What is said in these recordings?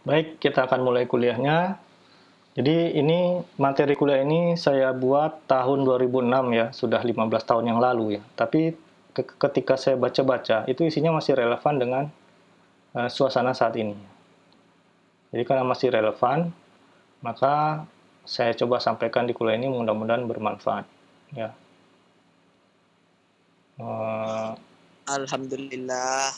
Baik, kita akan mulai kuliahnya. Jadi ini materi kuliah ini saya buat tahun 2006 ya, sudah 15 tahun yang lalu ya. Tapi ketika saya baca-baca, itu isinya masih relevan dengan suasana saat ini. Jadi karena masih relevan, maka saya coba sampaikan di kuliah ini, mudah-mudahan bermanfaat. Ya. Eh, Alhamdulillah.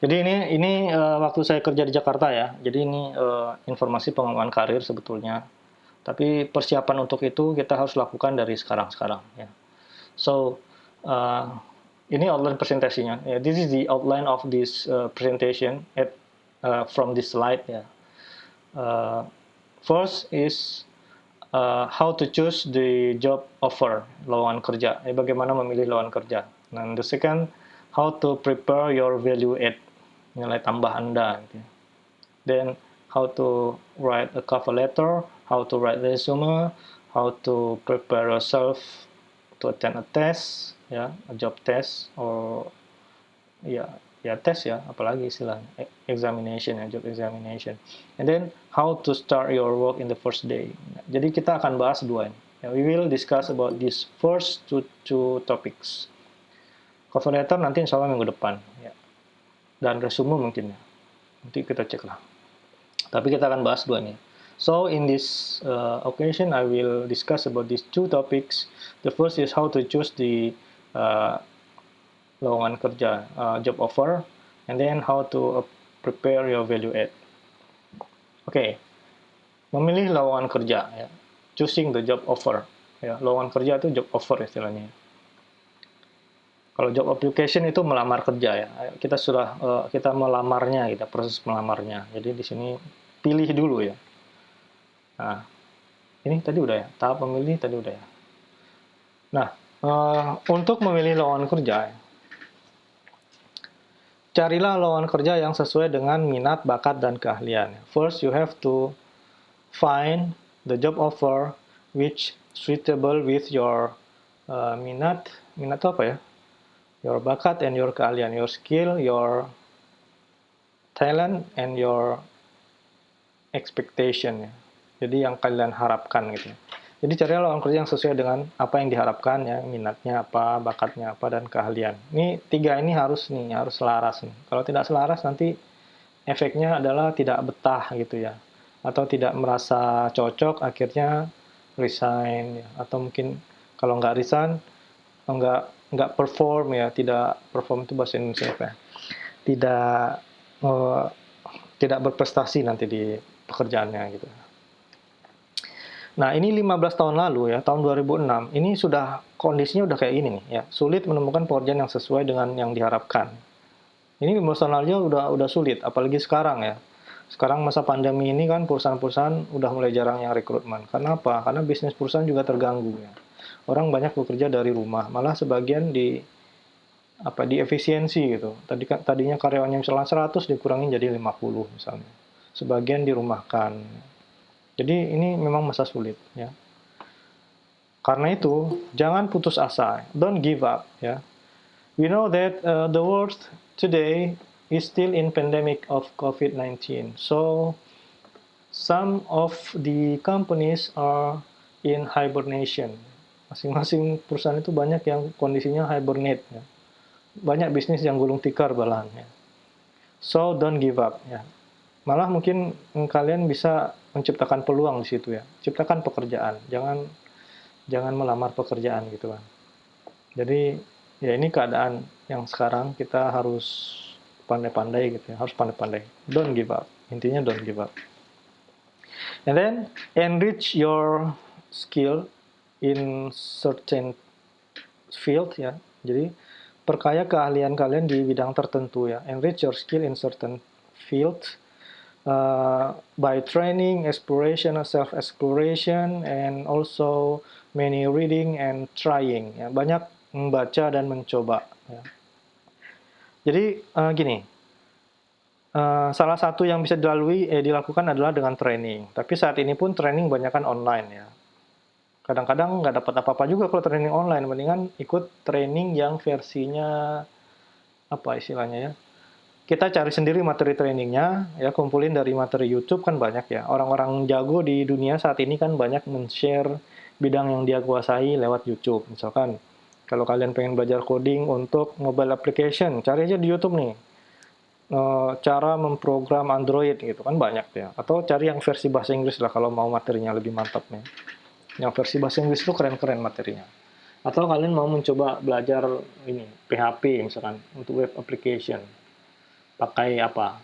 jadi ini waktu saya kerja di Jakarta ya. Jadi ini informasi pengembangan karir sebetulnya. Tapi persiapan untuk itu kita harus lakukan dari sekarang-sekarang ya. So, ini outline presentasinya. This is the outline of this presentation from this slide. Uh, First is how to choose the job offer, lowongan kerja. Bagaimana memilih lowongan kerja. And the second, how to prepare your value add, nilai tambah Anda. Then, how to write a cover letter, how to write resume, how to prepare yourself to attend a test, ya, a job test, or ya tes ya, apalagi istilahnya examination ya, job examination. And then how to start your work in the first day. Jadi kita akan bahas dua ini. We will discuss about these first two topics. Cover letter nanti insya Allah minggu depan ya. Dan resume mungkin ya. Nanti kita cek lah. Tapi kita akan bahas dua ini. So in this occasion I will discuss about these two topics. The first is how to choose the lowongan kerja, job offer, and then how to prepare your value add. Oke, memilih lowongan kerja, ya. Choosing the job offer. Ya, lowongan kerja itu job offer istilahnya. Kalau job application itu melamar kerja ya. Kita melamarnya, kita proses melamarnya. Jadi di sini pilih dulu ya. Nah, ini tadi udah ya. Tahap memilih tadi udah ya. Nah, untuk memilih lowongan kerja, carilah lowongan kerja yang sesuai dengan minat, bakat, dan keahlian. First, you have to find the job offer which suitable with your minat. Minat itu apa ya? Your bakat and your keahlian, your skill, your talent, and your expectation. Ya. Jadi yang kalian harapkan gitu. Jadi carilah lowongan kerja yang sesuai dengan apa yang diharapkan ya, minatnya apa, bakatnya apa, dan keahlian. Ini tiga ini harus selaras nih. Kalau tidak selaras nanti efeknya adalah tidak betah gitu ya, atau tidak merasa cocok, akhirnya resign ya. Atau mungkin kalau nggak resign, nggak perform ya, tidak perform itu bahasa Indonesia apa ya? Tidak berprestasi nanti di pekerjaannya gitu. Nah, ini 15 tahun lalu ya, tahun 2006, ini kondisinya udah kayak ini nih ya. Sulit menemukan pekerjaan yang sesuai dengan yang diharapkan. Ini 15 tahun lalu udah sulit, apalagi sekarang ya. Sekarang masa pandemi ini kan perusahaan-perusahaan udah mulai jarang yang rekrutmen. Karena apa? Karena bisnis perusahaan juga terganggu ya. Orang banyak bekerja dari rumah, malah sebagian di efisiensi gitu. Tadinya karyawannya misalnya 100 dikurangin jadi 50 misalnya. Sebagian dirumahkan. Jadi ini memang masa sulit ya. Karena itu jangan putus asa, don't give up ya. We know that the world today is still in pandemic of COVID-19. So some of the companies are in hibernation. Masing-masing perusahaan itu banyak yang kondisinya hibernate ya. Banyak bisnis yang gulung tikar balahan ya. So don't give up ya. Malah mungkin kalian bisa menciptakan peluang di situ ya. Ciptakan pekerjaan, jangan melamar pekerjaan gitu kan. Jadi ya ini keadaan yang sekarang kita harus pandai-pandai gitu ya, harus pandai-pandai. Don't give up. Intinya don't give up. And then enrich your skill in certain field ya. Jadi perkaya keahlian kalian di bidang tertentu ya. Enrich your skill in certain field by training, exploration, self-exploration, and also many reading and trying. Ya. Banyak membaca dan mencoba. Ya. Jadi gini, salah satu yang bisa dilakukan adalah dengan training. Tapi saat ini pun training banyak kan online ya. Kadang-kadang nggak dapat apa-apa juga kalau training online. Mendingan ikut training yang versinya apa istilahnya ya, kita cari sendiri materi trainingnya, ya kumpulin dari materi YouTube kan banyak ya. Orang-orang jago di dunia saat ini kan banyak men-share bidang yang dia kuasai lewat YouTube. Misalkan kalau kalian pengen belajar coding untuk mobile application, cari aja di YouTube nih. Cara memprogram Android gitu kan banyak ya. Atau cari yang versi bahasa Inggris lah kalau mau materinya lebih mantap nih. Yang versi bahasa Inggris itu keren-keren materinya. Atau kalian mau mencoba belajar ini PHP misalkan untuk web application, pakai apa?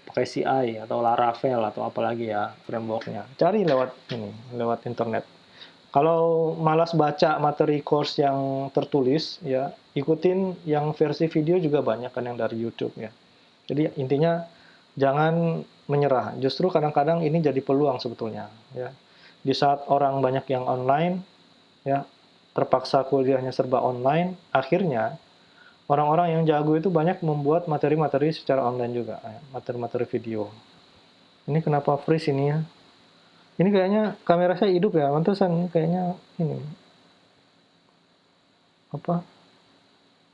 Pakai CI atau Laravel atau apalagi ya frameworknya. Cari lewat internet. Kalau malas baca materi course yang tertulis, ya ikutin yang versi video juga banyak kan yang dari YouTube ya. Jadi intinya jangan menyerah. Justru kadang-kadang ini jadi peluang sebetulnya. Ya. Di saat orang banyak yang online, ya terpaksa kuliahnya serba online, akhirnya orang-orang yang jago itu banyak membuat materi-materi secara online juga, ya, materi-materi video. Ini kenapa freeze ini ya? Ini kayaknya kamera saya hidup ya, mantesan kayaknya ini apa?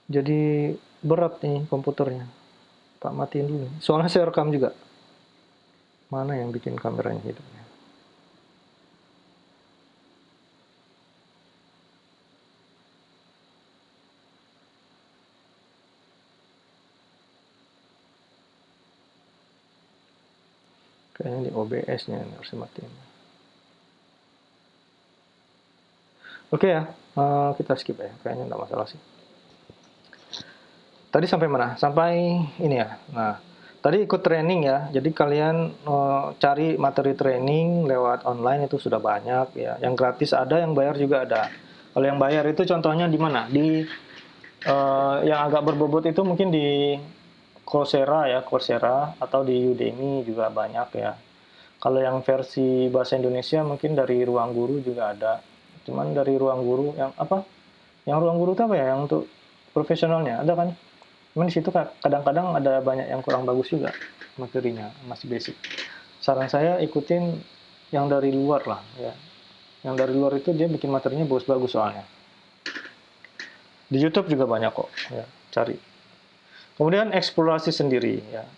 Jadi berat nih komputernya. Tak matiin dulu. Soalnya saya rekam juga. Mana yang bikin kameranya hidup ya? Kayaknya di OBS-nya harus matiin. Oke ya, kita skip ya. Kayaknya nggak masalah sih. Tadi sampai mana? Sampai ini ya. Nah, tadi ikut training ya. Jadi kalian cari materi training lewat online itu sudah banyak ya. Yang gratis ada, yang bayar juga ada. Kalau yang bayar itu contohnya di mana? Di yang agak berbobot itu mungkin di Coursera atau di Udemy juga banyak ya. Kalau yang versi bahasa Indonesia mungkin dari Ruang Guru juga ada. Cuman dari Ruang Guru yang apa? Yang Ruang Guru itu apa ya? Yang untuk profesionalnya ada kan? Cuman di situ kadang-kadang ada banyak yang kurang bagus juga materinya, masih basic. Saran saya ikutin yang dari luar lah ya. Yang dari luar itu dia bikin materinya bagus-bagus soalnya. Di YouTube juga banyak kok ya, cari. Kemudian eksplorasi sendiri ya.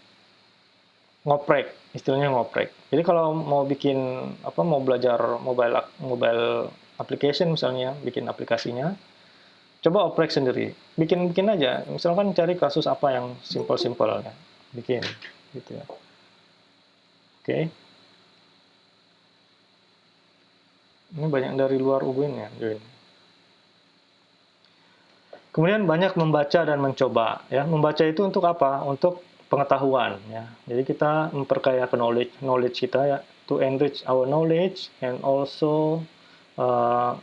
Ngoprek, istilahnya ngoprek. Jadi kalau mau bikin apa mau belajar mobile application misalnya, bikin aplikasinya, coba oprek sendiri. Bikin aja. Misalkan cari kasus apa yang simple-simple ya. Bikin gitu ya. Oke. Ini banyak dari luar UIN ya, join. Kemudian banyak membaca dan mencoba ya. Membaca itu untuk apa? Untuk pengetahuan ya. Jadi kita memperkaya knowledge kita ya, to enrich our knowledge and also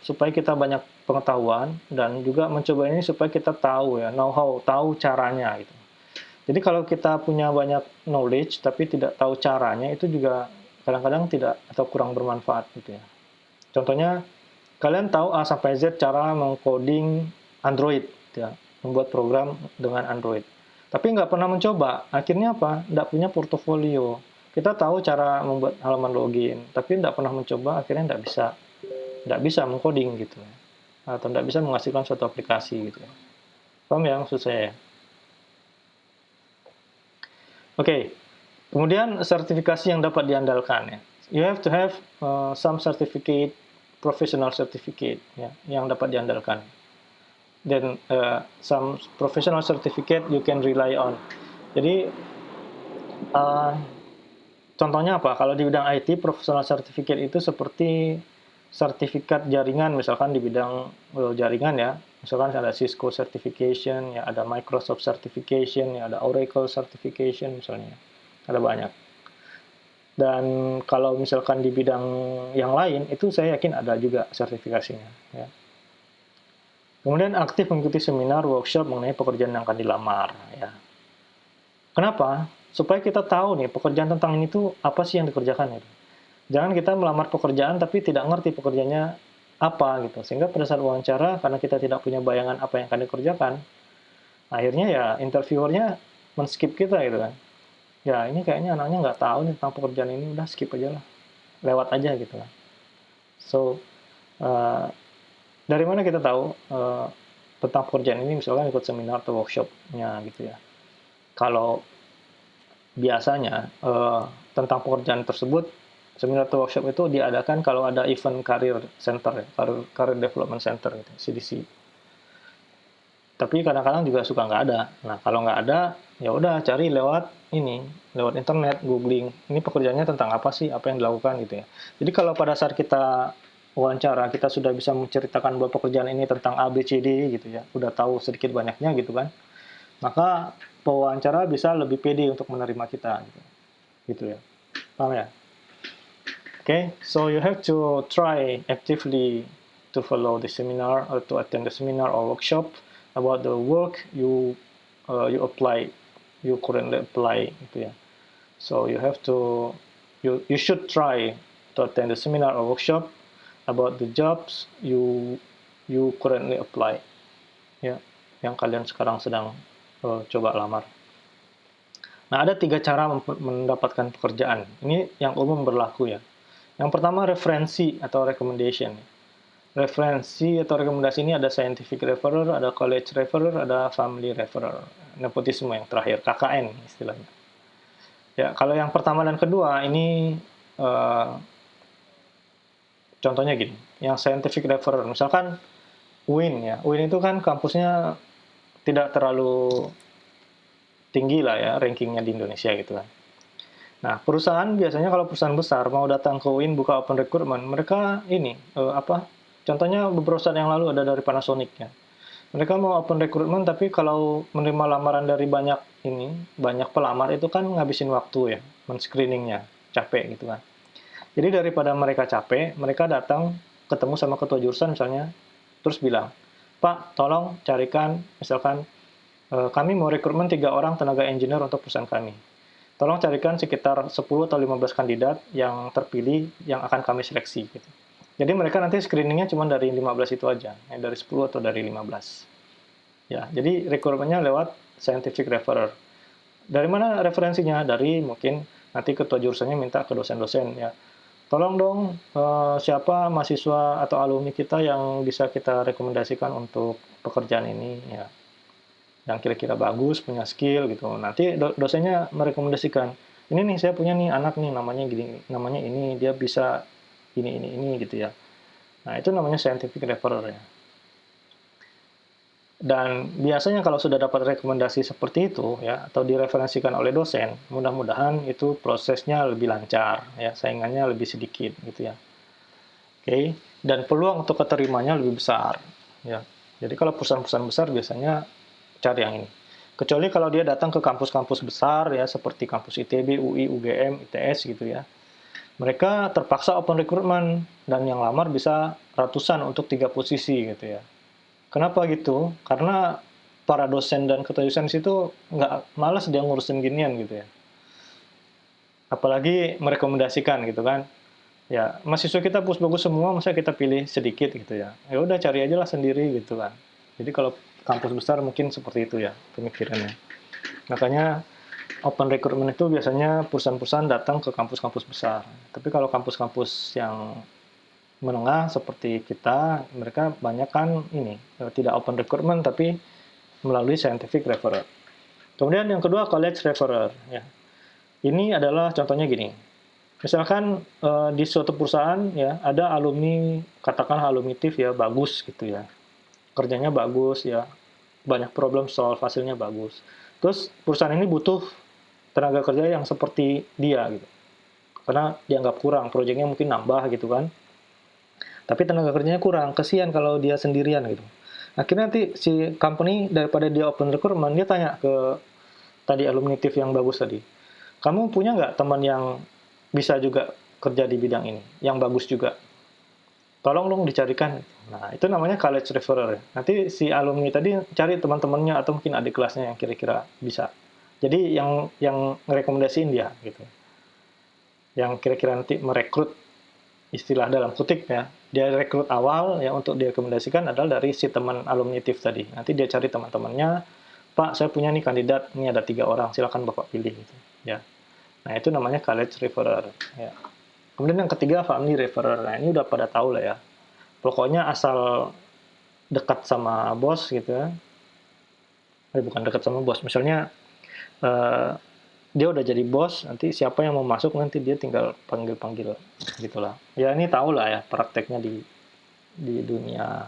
supaya kita banyak pengetahuan dan juga mencoba ini supaya kita tahu ya, know how, tahu caranya gitu. Jadi kalau kita punya banyak knowledge tapi tidak tahu caranya itu juga kadang-kadang tidak atau kurang bermanfaat gitu ya. Contohnya kalian tahu A sampai Z cara mengcoding Android ya, membuat program dengan Android. Tapi nggak pernah mencoba, akhirnya apa? Nggak punya portofolio. Kita tahu cara membuat halaman login, tapi nggak pernah mencoba, akhirnya nggak bisa mengcoding gitu ya. Atau nggak bisa menghasilkan suatu aplikasi gitu ya. Paham ya maksud saya ya? Oke, kemudian sertifikasi yang dapat diandalkan ya. You have to have some certificate, professional certificate ya, yang dapat diandalkan. Then some professional certificate you can rely on. Jadi contohnya apa? Kalau di bidang IT, professional certificate itu seperti sertifikat jaringan, misalkan di bidang jaringan ya. Misalkan ada Cisco certification, ya ada Microsoft certification, ya ada Oracle certification misalnya. Ada banyak. Dan kalau misalkan di bidang yang lain, itu saya yakin ada juga sertifikasinya. Ya. Kemudian aktif mengikuti seminar, workshop mengenai pekerjaan yang akan dilamar. Ya. Kenapa? Supaya kita tahu nih pekerjaan tentang ini tuh apa sih yang dikerjakan itu. Jangan kita melamar pekerjaan tapi tidak ngerti pekerjaannya apa gitu. Sehingga pada saat wawancara karena kita tidak punya bayangan apa yang akan dikerjakan, akhirnya ya interviewernya men-skip kita gitu kan. Ya ini kayaknya anaknya nggak tahu nih tentang pekerjaan ini, udah skip aja lah. Lewat aja gitu lah. So, dari mana kita tahu tentang pekerjaan ini misalkan ikut seminar atau workshopnya gitu ya. Kalau biasanya tentang pekerjaan tersebut, seminar atau workshop itu diadakan kalau ada event career center, ya, career development center, gitu, CDC. Tapi kadang-kadang juga suka nggak ada. Nah, kalau nggak ada, ya udah cari lewat lewat internet, googling. Ini pekerjaannya tentang apa sih, apa yang dilakukan gitu ya. Jadi kalau pada saat kita wawancara, kita sudah bisa menceritakan bahwa pekerjaan ini tentang A, B, C, D gitu ya, udah tahu sedikit banyaknya gitu kan, maka pewawancara bisa lebih pede untuk menerima kita gitu ya. Paham ya? Okay, so you have to try actively to follow the seminar or to attend the seminar or workshop about the work you currently apply gitu ya. So you have to you should try to attend the seminar or workshop about the jobs you currently apply ya, yang kalian sekarang sedang coba lamar. Nah, ada 3 cara mendapatkan pekerjaan. Ini yang umum berlaku ya. Yang pertama referensi atau recommendation. Referensi atau rekomendasi ini ada scientific referrer, ada college referrer, ada family referrer. Nepotisme yang terakhir, KKN istilahnya. Ya, kalau yang pertama dan kedua ini contohnya gini, yang scientific referrer, misalkan UIN ya. UIN itu kan kampusnya tidak terlalu tinggi lah ya rankingnya di Indonesia gitu kan. Nah, perusahaan biasanya kalau perusahaan besar mau datang ke UIN buka open recruitment, mereka contohnya beberapa saat yang lalu ada dari Panasonic ya. Mereka mau open recruitment tapi kalau menerima lamaran dari banyak pelamar itu kan ngabisin waktu ya, men-screeningnya, capek gitu kan. Jadi daripada mereka capek, mereka datang ketemu sama ketua jurusan misalnya, terus bilang, Pak, tolong carikan, misalkan, kami mau rekrutmen 3 orang tenaga engineer untuk perusahaan kami. Tolong carikan sekitar 10 atau 15 kandidat yang terpilih yang akan kami seleksi. Gitu. Jadi mereka nanti screeningnya cuma dari 15 itu aja, dari 10 atau dari 15. Ya, jadi rekrutmennya lewat scientific referrer. Dari mana referensinya? Dari mungkin nanti ketua jurusannya minta ke dosen-dosen ya. Tolong dong siapa mahasiswa atau alumni kita yang bisa kita rekomendasikan untuk pekerjaan ini ya. Yang kira-kira bagus, punya skill gitu. Nanti dosennya merekomendasikan, ini nih saya punya nih anak nih namanya gini, namanya ini, dia bisa ini gitu ya. Nah, itu namanya scientific referrer ya. Dan biasanya kalau sudah dapat rekomendasi seperti itu ya atau direferensikan oleh dosen, mudah-mudahan itu prosesnya lebih lancar ya, saingannya lebih sedikit gitu ya. Oke, dan peluang untuk keterimanya lebih besar ya. Jadi kalau perusahaan-perusahaan besar biasanya cari yang ini. Kecuali kalau dia datang ke kampus-kampus besar ya seperti kampus ITB, UI, UGM, ITS gitu ya. Mereka terpaksa open recruitment dan yang lamar bisa ratusan untuk 3 posisi gitu ya. Kenapa gitu? Karena para dosen dan ketua jurusan situ nggak malas dia ngurusin ginian gitu ya. Apalagi merekomendasikan gitu kan. Ya, mahasiswa kita bagus-bagus semua, masa kita pilih sedikit gitu ya. Ya udah cari aja lah sendiri gitu kan. Jadi kalau kampus besar mungkin seperti itu ya pemikirannya. Makanya open recruitment itu biasanya perusahaan-perusahaan datang ke kampus-kampus besar. Tapi kalau kampus-kampus yang menengah seperti kita, mereka banyak kan tidak open recruitment tapi melalui scientific referrer. Kemudian yang kedua college referrer ya. Ini adalah contohnya gini. Misalkan di suatu perusahaan ya ada alumni, katakanlah alumni TIF ya bagus gitu ya. Kerjanya bagus ya. Banyak problem solve, hasilnya bagus. Terus perusahaan ini butuh tenaga kerja yang seperti dia gitu. Karena dianggap kurang, proyeknya mungkin nambah gitu kan. Tapi tenaga kerjanya kurang, kesian kalau dia sendirian gitu. Akhirnya nanti si company daripada dia open recruitment, dia tanya ke tadi alumni TIF yang bagus tadi. Kamu punya nggak teman yang bisa juga kerja di bidang ini, yang bagus juga? Tolong dong dicarikan. Nah, itu namanya college referrer. Nanti si alumni tadi cari teman-temannya atau mungkin adik kelasnya yang kira-kira bisa. Jadi yang merekomendasiin dia gitu. Yang kira-kira nanti merekrut, istilah dalam kutip ya. Dia rekrut awal ya untuk direkomendasikan adalah dari si teman alumni TIF tadi. Nanti dia cari teman-temannya, Pak, saya punya nih kandidat, ini ada 3 orang, silakan Bapak pilih gitu. Ya. Nah, itu namanya college referrer ya. Kemudian yang ketiga family referrer. Nah, ini udah pada tahu lah ya. Pokoknya asal dekat sama bos gitu ya. Bukan dekat sama bos. Misalnya dia udah jadi bos, nanti siapa yang mau masuk nanti dia tinggal panggil-panggil gitulah. Ya ini tahu lah ya prakteknya di dunia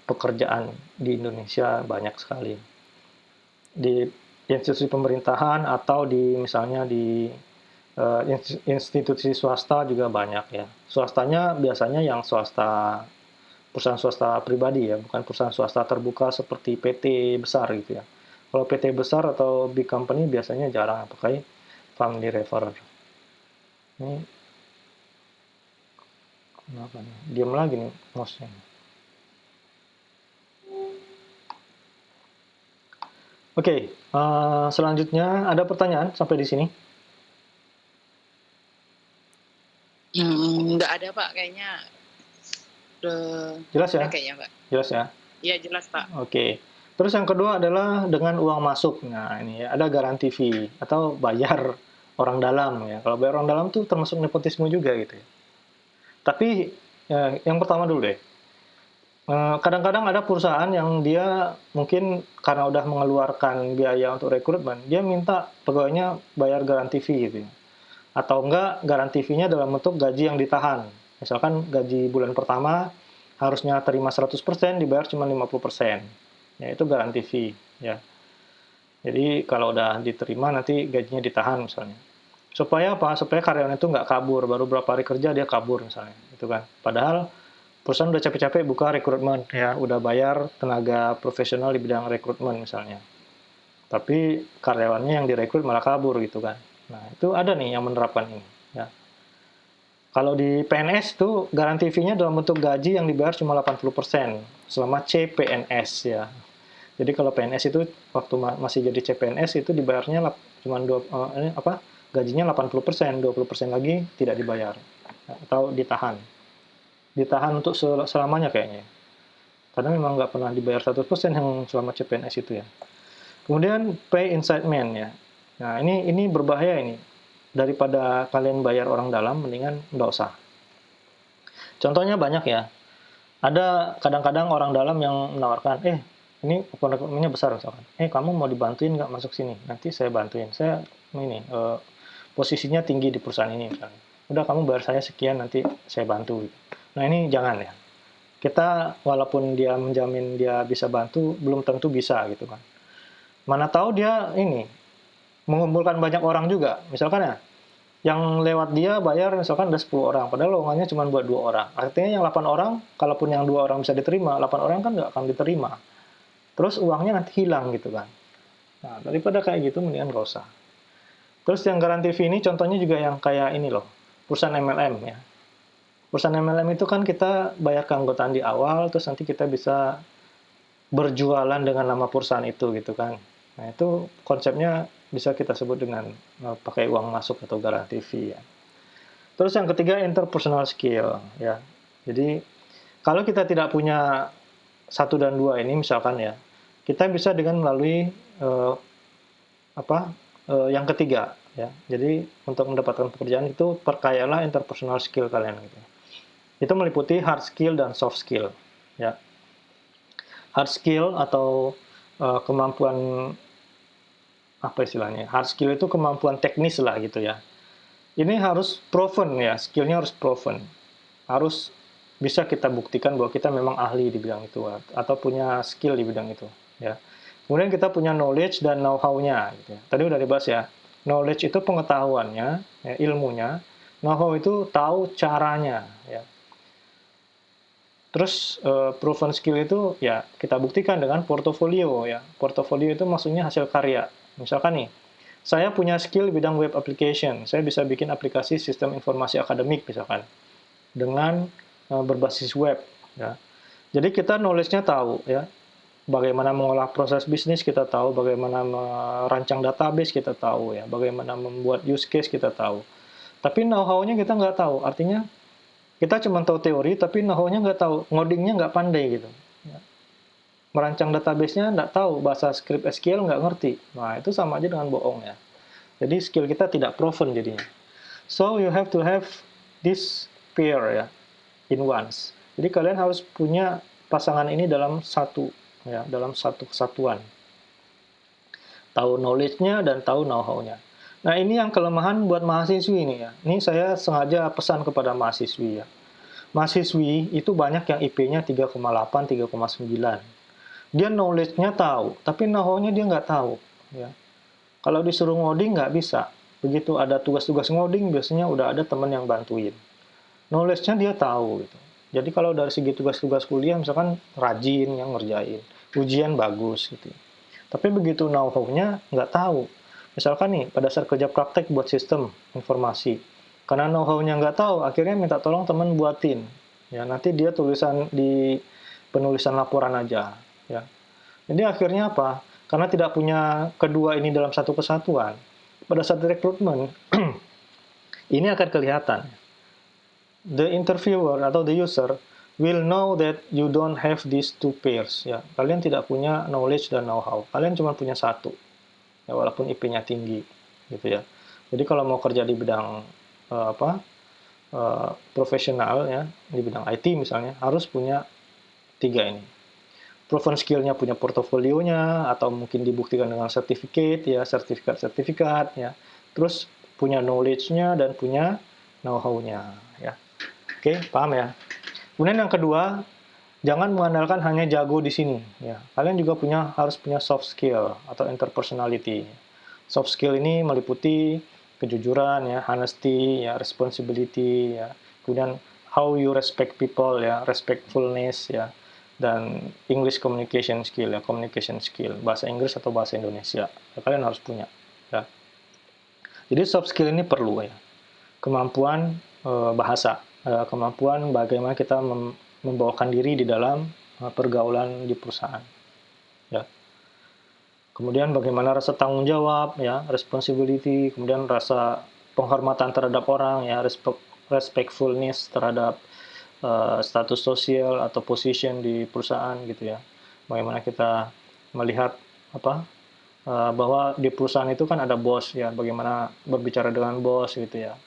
pekerjaan di Indonesia banyak sekali. Di institusi pemerintahan atau di misalnya di institusi swasta juga banyak ya. Swastanya biasanya yang swasta perusahaan swasta pribadi ya, bukan perusahaan swasta terbuka seperti PT besar gitu ya. Kalau PT besar atau big company biasanya jarang pakai family referrer. Ini kenapa nih? Diam lagi nih mouse-nya. Oke, selanjutnya ada pertanyaan sampai di sini? Nggak ada Pak, kayaknya Jelas ya? kayaknya Pak. Jelas ya? Iya jelas Pak. Oke. Terus yang kedua adalah dengan uang masuk. Nah ini ya, ada garansi fee atau bayar orang dalam ya. Kalau bayar orang dalam tuh termasuk nepotisme juga gitu ya. Tapi yang pertama dulu deh. Kadang-kadang ada perusahaan yang dia mungkin karena udah mengeluarkan biaya untuk rekrutmen, dia minta pegawainya bayar garansi fee gitu ya. Atau enggak garansi fee-nya dalam bentuk gaji yang ditahan. Misalkan gaji bulan pertama harusnya terima 100%, dibayar cuma 50%. Ya itu garansi fee ya. Jadi kalau udah diterima nanti gajinya ditahan misalnya. Supaya apa? Supaya karyawan itu nggak kabur, baru berapa hari kerja dia kabur misalnya, gitu kan. Padahal perusahaan udah capek-capek buka rekrutmen ya, udah bayar tenaga profesional di bidang rekrutmen misalnya. Tapi karyawannya yang direkrut malah kabur gitu kan. Nah, itu ada nih yang menerapkan ini ya. Kalau di PNS itu garansi fee-nya dalam bentuk gaji yang dibayar cuma 80% selama CPNS ya. Jadi kalau PNS itu waktu masih jadi CPNS itu dibayarnya cuma gajinya 80%, 20% lagi tidak dibayar atau ditahan. Ditahan untuk selamanya kayaknya. Karena memang nggak pernah dibayar 100% yang selama CPNS itu ya. Kemudian pay inside man ya. Nah ini berbahaya ini. Daripada kalian bayar orang dalam, mendingan nggak usah. Contohnya banyak ya. Ada kadang-kadang orang dalam yang menawarkan, ini rekrutmennya besar misalkan. Kamu mau dibantuin nggak masuk sini? Nanti saya bantuin. Saya ini posisinya tinggi di perusahaan ini misalnya. Udah kamu bayar saya sekian, nanti saya bantu. Nah ini jangan ya. Kita walaupun dia menjamin dia bisa bantu, belum tentu bisa gitu kan. Mana tahu dia ini mengumpulkan banyak orang juga. Misalkan ya, yang lewat dia bayar misalkan ada 10 orang, padahal lowongannya cuma buat 2 orang. Artinya yang 8 orang, kalaupun yang 2 orang bisa diterima, 8 orang kan nggak akan diterima. Terus uangnya nanti hilang gitu kan. Nah, daripada kayak gitu, mendingan nggak usah. Terus yang garansi fee ini contohnya juga yang kayak ini loh, perusahaan MLM ya. Perusahaan MLM itu kan kita bayar keanggotaan di awal, terus nanti kita bisa berjualan dengan nama perusahaan itu gitu kan. Nah itu konsepnya bisa kita sebut dengan pakai uang masuk atau garansi fee ya. Terus yang ketiga interpersonal skill ya. Jadi kalau kita tidak punya 1 dan 2 ini misalkan ya, kita bisa dengan melalui yang ketiga ya. Jadi untuk mendapatkan pekerjaan itu perkayalah interpersonal skill kalian gitu. Itu meliputi hard skill dan soft skill ya. Hard skill atau kemampuan apa istilahnya? Hard skill itu kemampuan teknis lah gitu ya. Ini harus proven ya, skillnya harus proven. Harus bisa kita buktikan bahwa kita memang ahli di bidang itu atau punya skill di bidang itu ya. Kemudian kita punya knowledge dan know-how-nya gitu ya. Tadi udah dibahas ya. Knowledge itu pengetahuannya, ya, ilmunya. Know-how itu tahu caranya ya. Terus proven skill itu ya kita buktikan dengan portofolio ya. Portofolio itu maksudnya hasil karya. Misalkan nih, saya punya skill di bidang web application. Saya bisa bikin aplikasi sistem informasi akademik misalkan dengan berbasis web ya. Jadi kita knowledge-nya tahu ya. Bagaimana mengolah proses bisnis kita tahu, bagaimana merancang database kita tahu ya, bagaimana membuat use case kita tahu. Tapi know-how-nya kita nggak tahu. Artinya kita cuma tahu teori, tapi know-how-nya nggak tahu, ngodingnya nggak pandai gitu. Merancang database-nya nggak tahu, bahasa script SQL nggak ngerti. Nah, itu sama aja dengan bohong ya. Jadi skill kita tidak proven jadinya. So, you have to have this pair ya, in once. Jadi kalian harus punya pasangan ini dalam satu, ya, dalam satu kesatuan. tahu knowledge-nya dan tahu know-how-nya. Nah, ini yang kelemahan buat mahasiswi nih ya. Ini saya sengaja pesan kepada mahasiswi ya. Mahasiswi itu banyak yang IP-nya 3,8, 3,9. Dia knowledge-nya tahu, tapi know-how-nya dia nggak tahu. Ya. Kalau disuruh ngoding nggak bisa. Begitu ada tugas-tugas ngoding, biasanya udah ada teman yang bantuin. Knowledge-nya dia tahu. Gitu. Jadi kalau dari segi tugas-tugas kuliah, misalkan rajin yang ngerjain. Ujian bagus. Gitu. Tapi begitu know-how-nya nggak tahu. Misalkan nih, pada saat kerja praktek buat sistem informasi. Karena know-how-nya nggak tahu, akhirnya minta tolong teman buatin. Ya, nanti dia tulisan di penulisan laporan aja. Ya. Jadi akhirnya apa? Karena tidak punya kedua ini dalam satu kesatuan, pada saat rekrutmen, ini akan kelihatan. The interviewer atau the user will know that you don't have these two pairs. Ya, kalian tidak punya knowledge dan know-how. Kalian cuma punya satu. Ya, walaupun IP-nya tinggi, gitu ya. Jadi kalau mau kerja di bidang profesional ya, di bidang IT misalnya, harus punya 3 ini. Proven skill-nya punya portofolionya, atau mungkin dibuktikan dengan sertifikat ya, sertifikat ya. Terus punya knowledge-nya dan punya know-how-nya ya. Oke, paham ya? Kemudian yang kedua, jangan mengandalkan hanya jago di sini ya. Kalian juga harus punya soft skill atau interpersonality. Soft skill ini meliputi kejujuran ya, honesty ya, responsibility ya. Kemudian how you respect people ya, respectfulness ya. Dan English communication skill ya, communication skill, bahasa Inggris atau bahasa Indonesia. Ya, kalian harus punya ya. Jadi soft skill ini perlu ya. Kemampuan bahasa, kemampuan bagaimana kita membawakan diri di dalam pergaulan di perusahaan. Ya. Kemudian bagaimana rasa tanggung jawab, ya, responsibility, kemudian rasa penghormatan terhadap orang, ya, respectfulness terhadap status sosial atau position di perusahaan, gitu ya. Bagaimana kita melihat bahwa di perusahaan itu kan ada bos, ya, bagaimana berbicara dengan bos, gitu ya.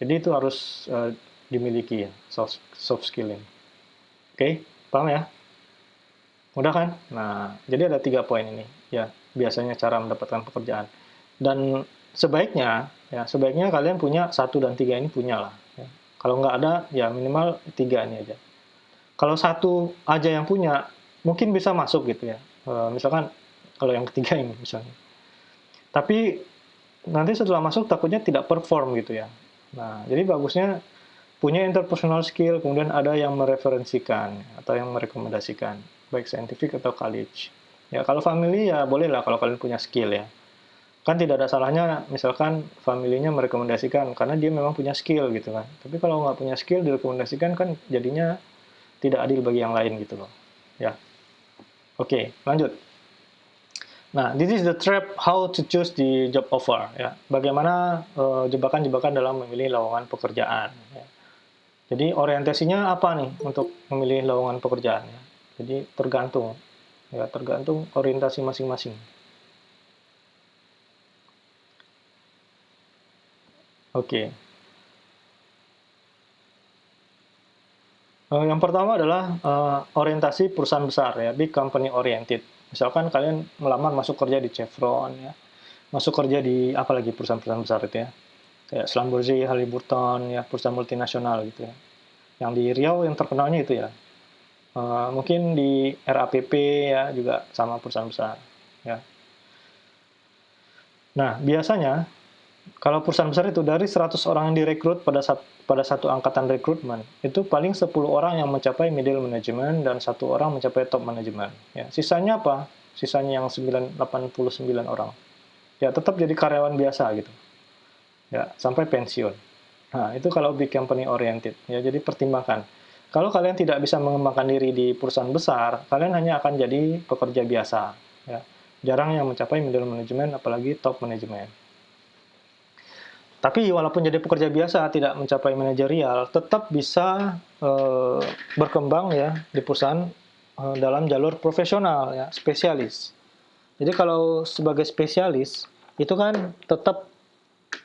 Jadi itu harus dimiliki ya, soft skilling. Oke, paham ya? Mudah kan? Nah, jadi ada 3 poin ini, ya, biasanya cara mendapatkan pekerjaan. Dan sebaiknya kalian punya 1 dan 3 ini punya lah. Ya. Kalau nggak ada, ya minimal 3 ini aja. Kalau 1 aja yang punya, mungkin bisa masuk gitu ya. Misalkan kalau yang ketiga ini misalnya. Tapi nanti setelah masuk takutnya tidak perform gitu ya. Nah, jadi bagusnya punya interpersonal skill, kemudian ada yang mereferensikan atau yang merekomendasikan, baik scientific atau college. Ya, kalau family ya bolehlah kalau kalian punya skill ya. Kan tidak ada salahnya misalkan familinya merekomendasikan karena dia memang punya skill gitu kan. Tapi kalau nggak punya skill direkomendasikan kan jadinya tidak adil bagi yang lain gitu loh. Ya. Oke, lanjut. Nah, this is the trap how to choose the job offer ya. Bagaimana jebakan-jebakan dalam memilih lowongan pekerjaan ya. Jadi orientasinya apa nih untuk memilih lowongan pekerjaan ya. Jadi tergantung orientasi masing-masing. Oke. Yang pertama adalah orientasi perusahaan besar ya, big company oriented. Misalkan kalian melamar masuk kerja di Chevron ya, masuk kerja di apalagi perusahaan-perusahaan besar itu ya, kayak Schlumberger, Halliburton ya, perusahaan multinasional gitu ya. Yang di Riau yang terkenalnya itu ya. Mungkin di RAPP ya juga sama perusahaan besar ya. Nah, biasanya kalau perusahaan besar itu dari 100 orang yang direkrut pada satu angkatan rekrutmen, itu paling 10 orang yang mencapai middle management dan 1 orang mencapai top management. Ya, sisanya apa? Sisanya yang 89 orang. Ya, tetap jadi karyawan biasa gitu. Ya, sampai pensiun. Nah, itu kalau big company oriented. Ya, jadi pertimbangkan. Kalau kalian tidak bisa mengembangkan diri di perusahaan besar, kalian hanya akan jadi pekerja biasa. Ya. Jarang yang mencapai middle management, apalagi top management. Tapi walaupun jadi pekerja biasa, tidak mencapai manajerial, tetap bisa berkembang ya di perusahaan dalam jalur profesional, ya, spesialis. Jadi kalau sebagai spesialis, itu kan tetap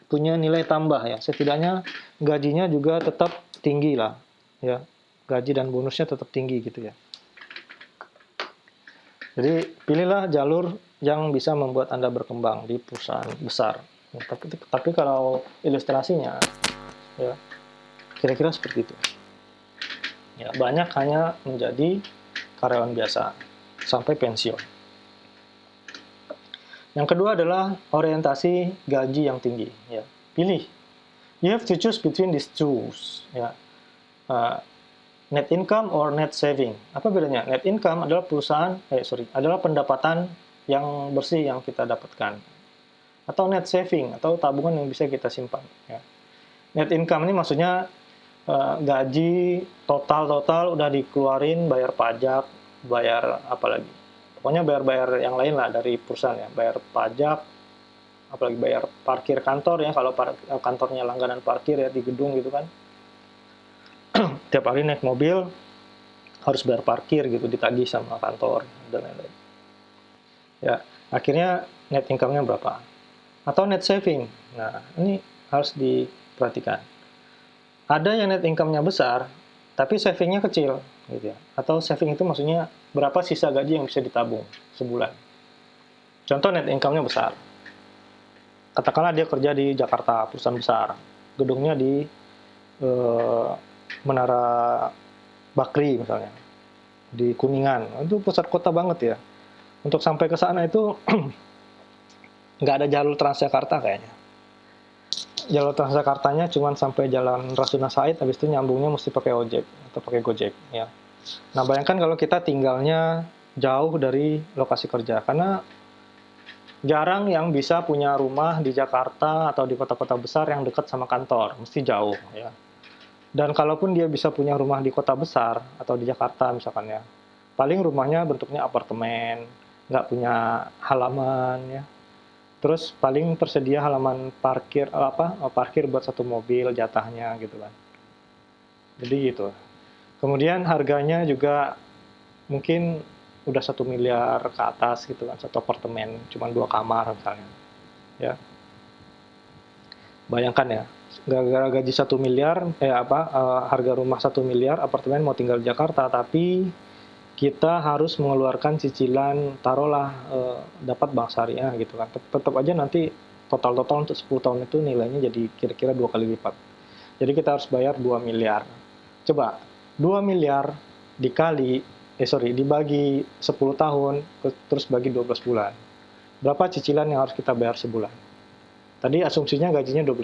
punya nilai tambah ya. Setidaknya gajinya juga tetap tinggi lah. Ya. Gaji dan bonusnya tetap tinggi gitu ya. Jadi pilihlah jalur yang bisa membuat Anda berkembang di perusahaan besar. Nah, tapi kalau ilustrasinya, ya kira-kira seperti itu. Ya, banyak hanya menjadi karyawan biasa sampai pensiun. Yang kedua adalah orientasi gaji yang tinggi. Ya, pilih. You have to choose between these two. Ya, net income or net saving. Apa bedanya? Net income adalah adalah pendapatan yang bersih yang kita dapatkan. Atau net saving atau tabungan yang bisa kita simpan. Ya. Net income ini maksudnya gaji total udah dikeluarin, bayar pajak, bayar apa lagi? Pokoknya bayar-bayar yang lain lah dari perusahaan ya, bayar pajak, apalagi bayar parkir kantor ya, kalau kantornya langganan parkir ya di gedung gitu kan. Tiap hari naik mobil harus bayar parkir gitu, ditagih sama kantor dan lain-lain. Ya, akhirnya net income-nya berapa? Atau net saving. Nah, ini harus diperhatikan. Ada yang net income-nya besar, tapi saving-nya kecil, gitu ya. Atau saving itu maksudnya berapa sisa gaji yang bisa ditabung sebulan. Contoh net income-nya besar. Katakanlah dia kerja di Jakarta, perusahaan besar. Gedungnya di Menara Bakri misalnya, di Kuningan. Itu pusat kota banget ya. Untuk sampai ke sana itu nggak ada jalur Transjakarta kayaknya. Jalur Transjakartanya cuma sampai Jalan Rasuna Said, habis itu nyambungnya mesti pakai ojek atau pakai Gojek ya. Nah, bayangkan kalau kita tinggalnya jauh dari lokasi kerja, karena jarang yang bisa punya rumah di Jakarta atau di kota-kota besar yang dekat sama kantor, mesti jauh ya. Dan kalaupun dia bisa punya rumah di kota besar atau di Jakarta misalkan ya, paling rumahnya bentuknya apartemen, nggak punya halaman ya. Terus paling tersedia halaman parkir parkir buat satu mobil jatahnya gitu kan. Jadi gitu. Kemudian harganya juga mungkin udah 1 miliar ke atas gitu kan, satu apartemen cuma 2 kamar misalnya. Ya. Bayangkan ya, gara-gara gaji 1 miliar, harga rumah 1 miliar, apartemen mau tinggal di Jakarta, tapi kita harus mengeluarkan cicilan, taruhlah dapat bank syariah gitu kan. Tetap aja nanti total untuk 10 tahun itu nilainya jadi kira-kira 2 kali lipat. Jadi kita harus bayar 2 miliar. Coba, 2 miliar dibagi 10 tahun, terus bagi 12 bulan. Berapa cicilan yang harus kita bayar sebulan? Tadi asumsinya gajinya 20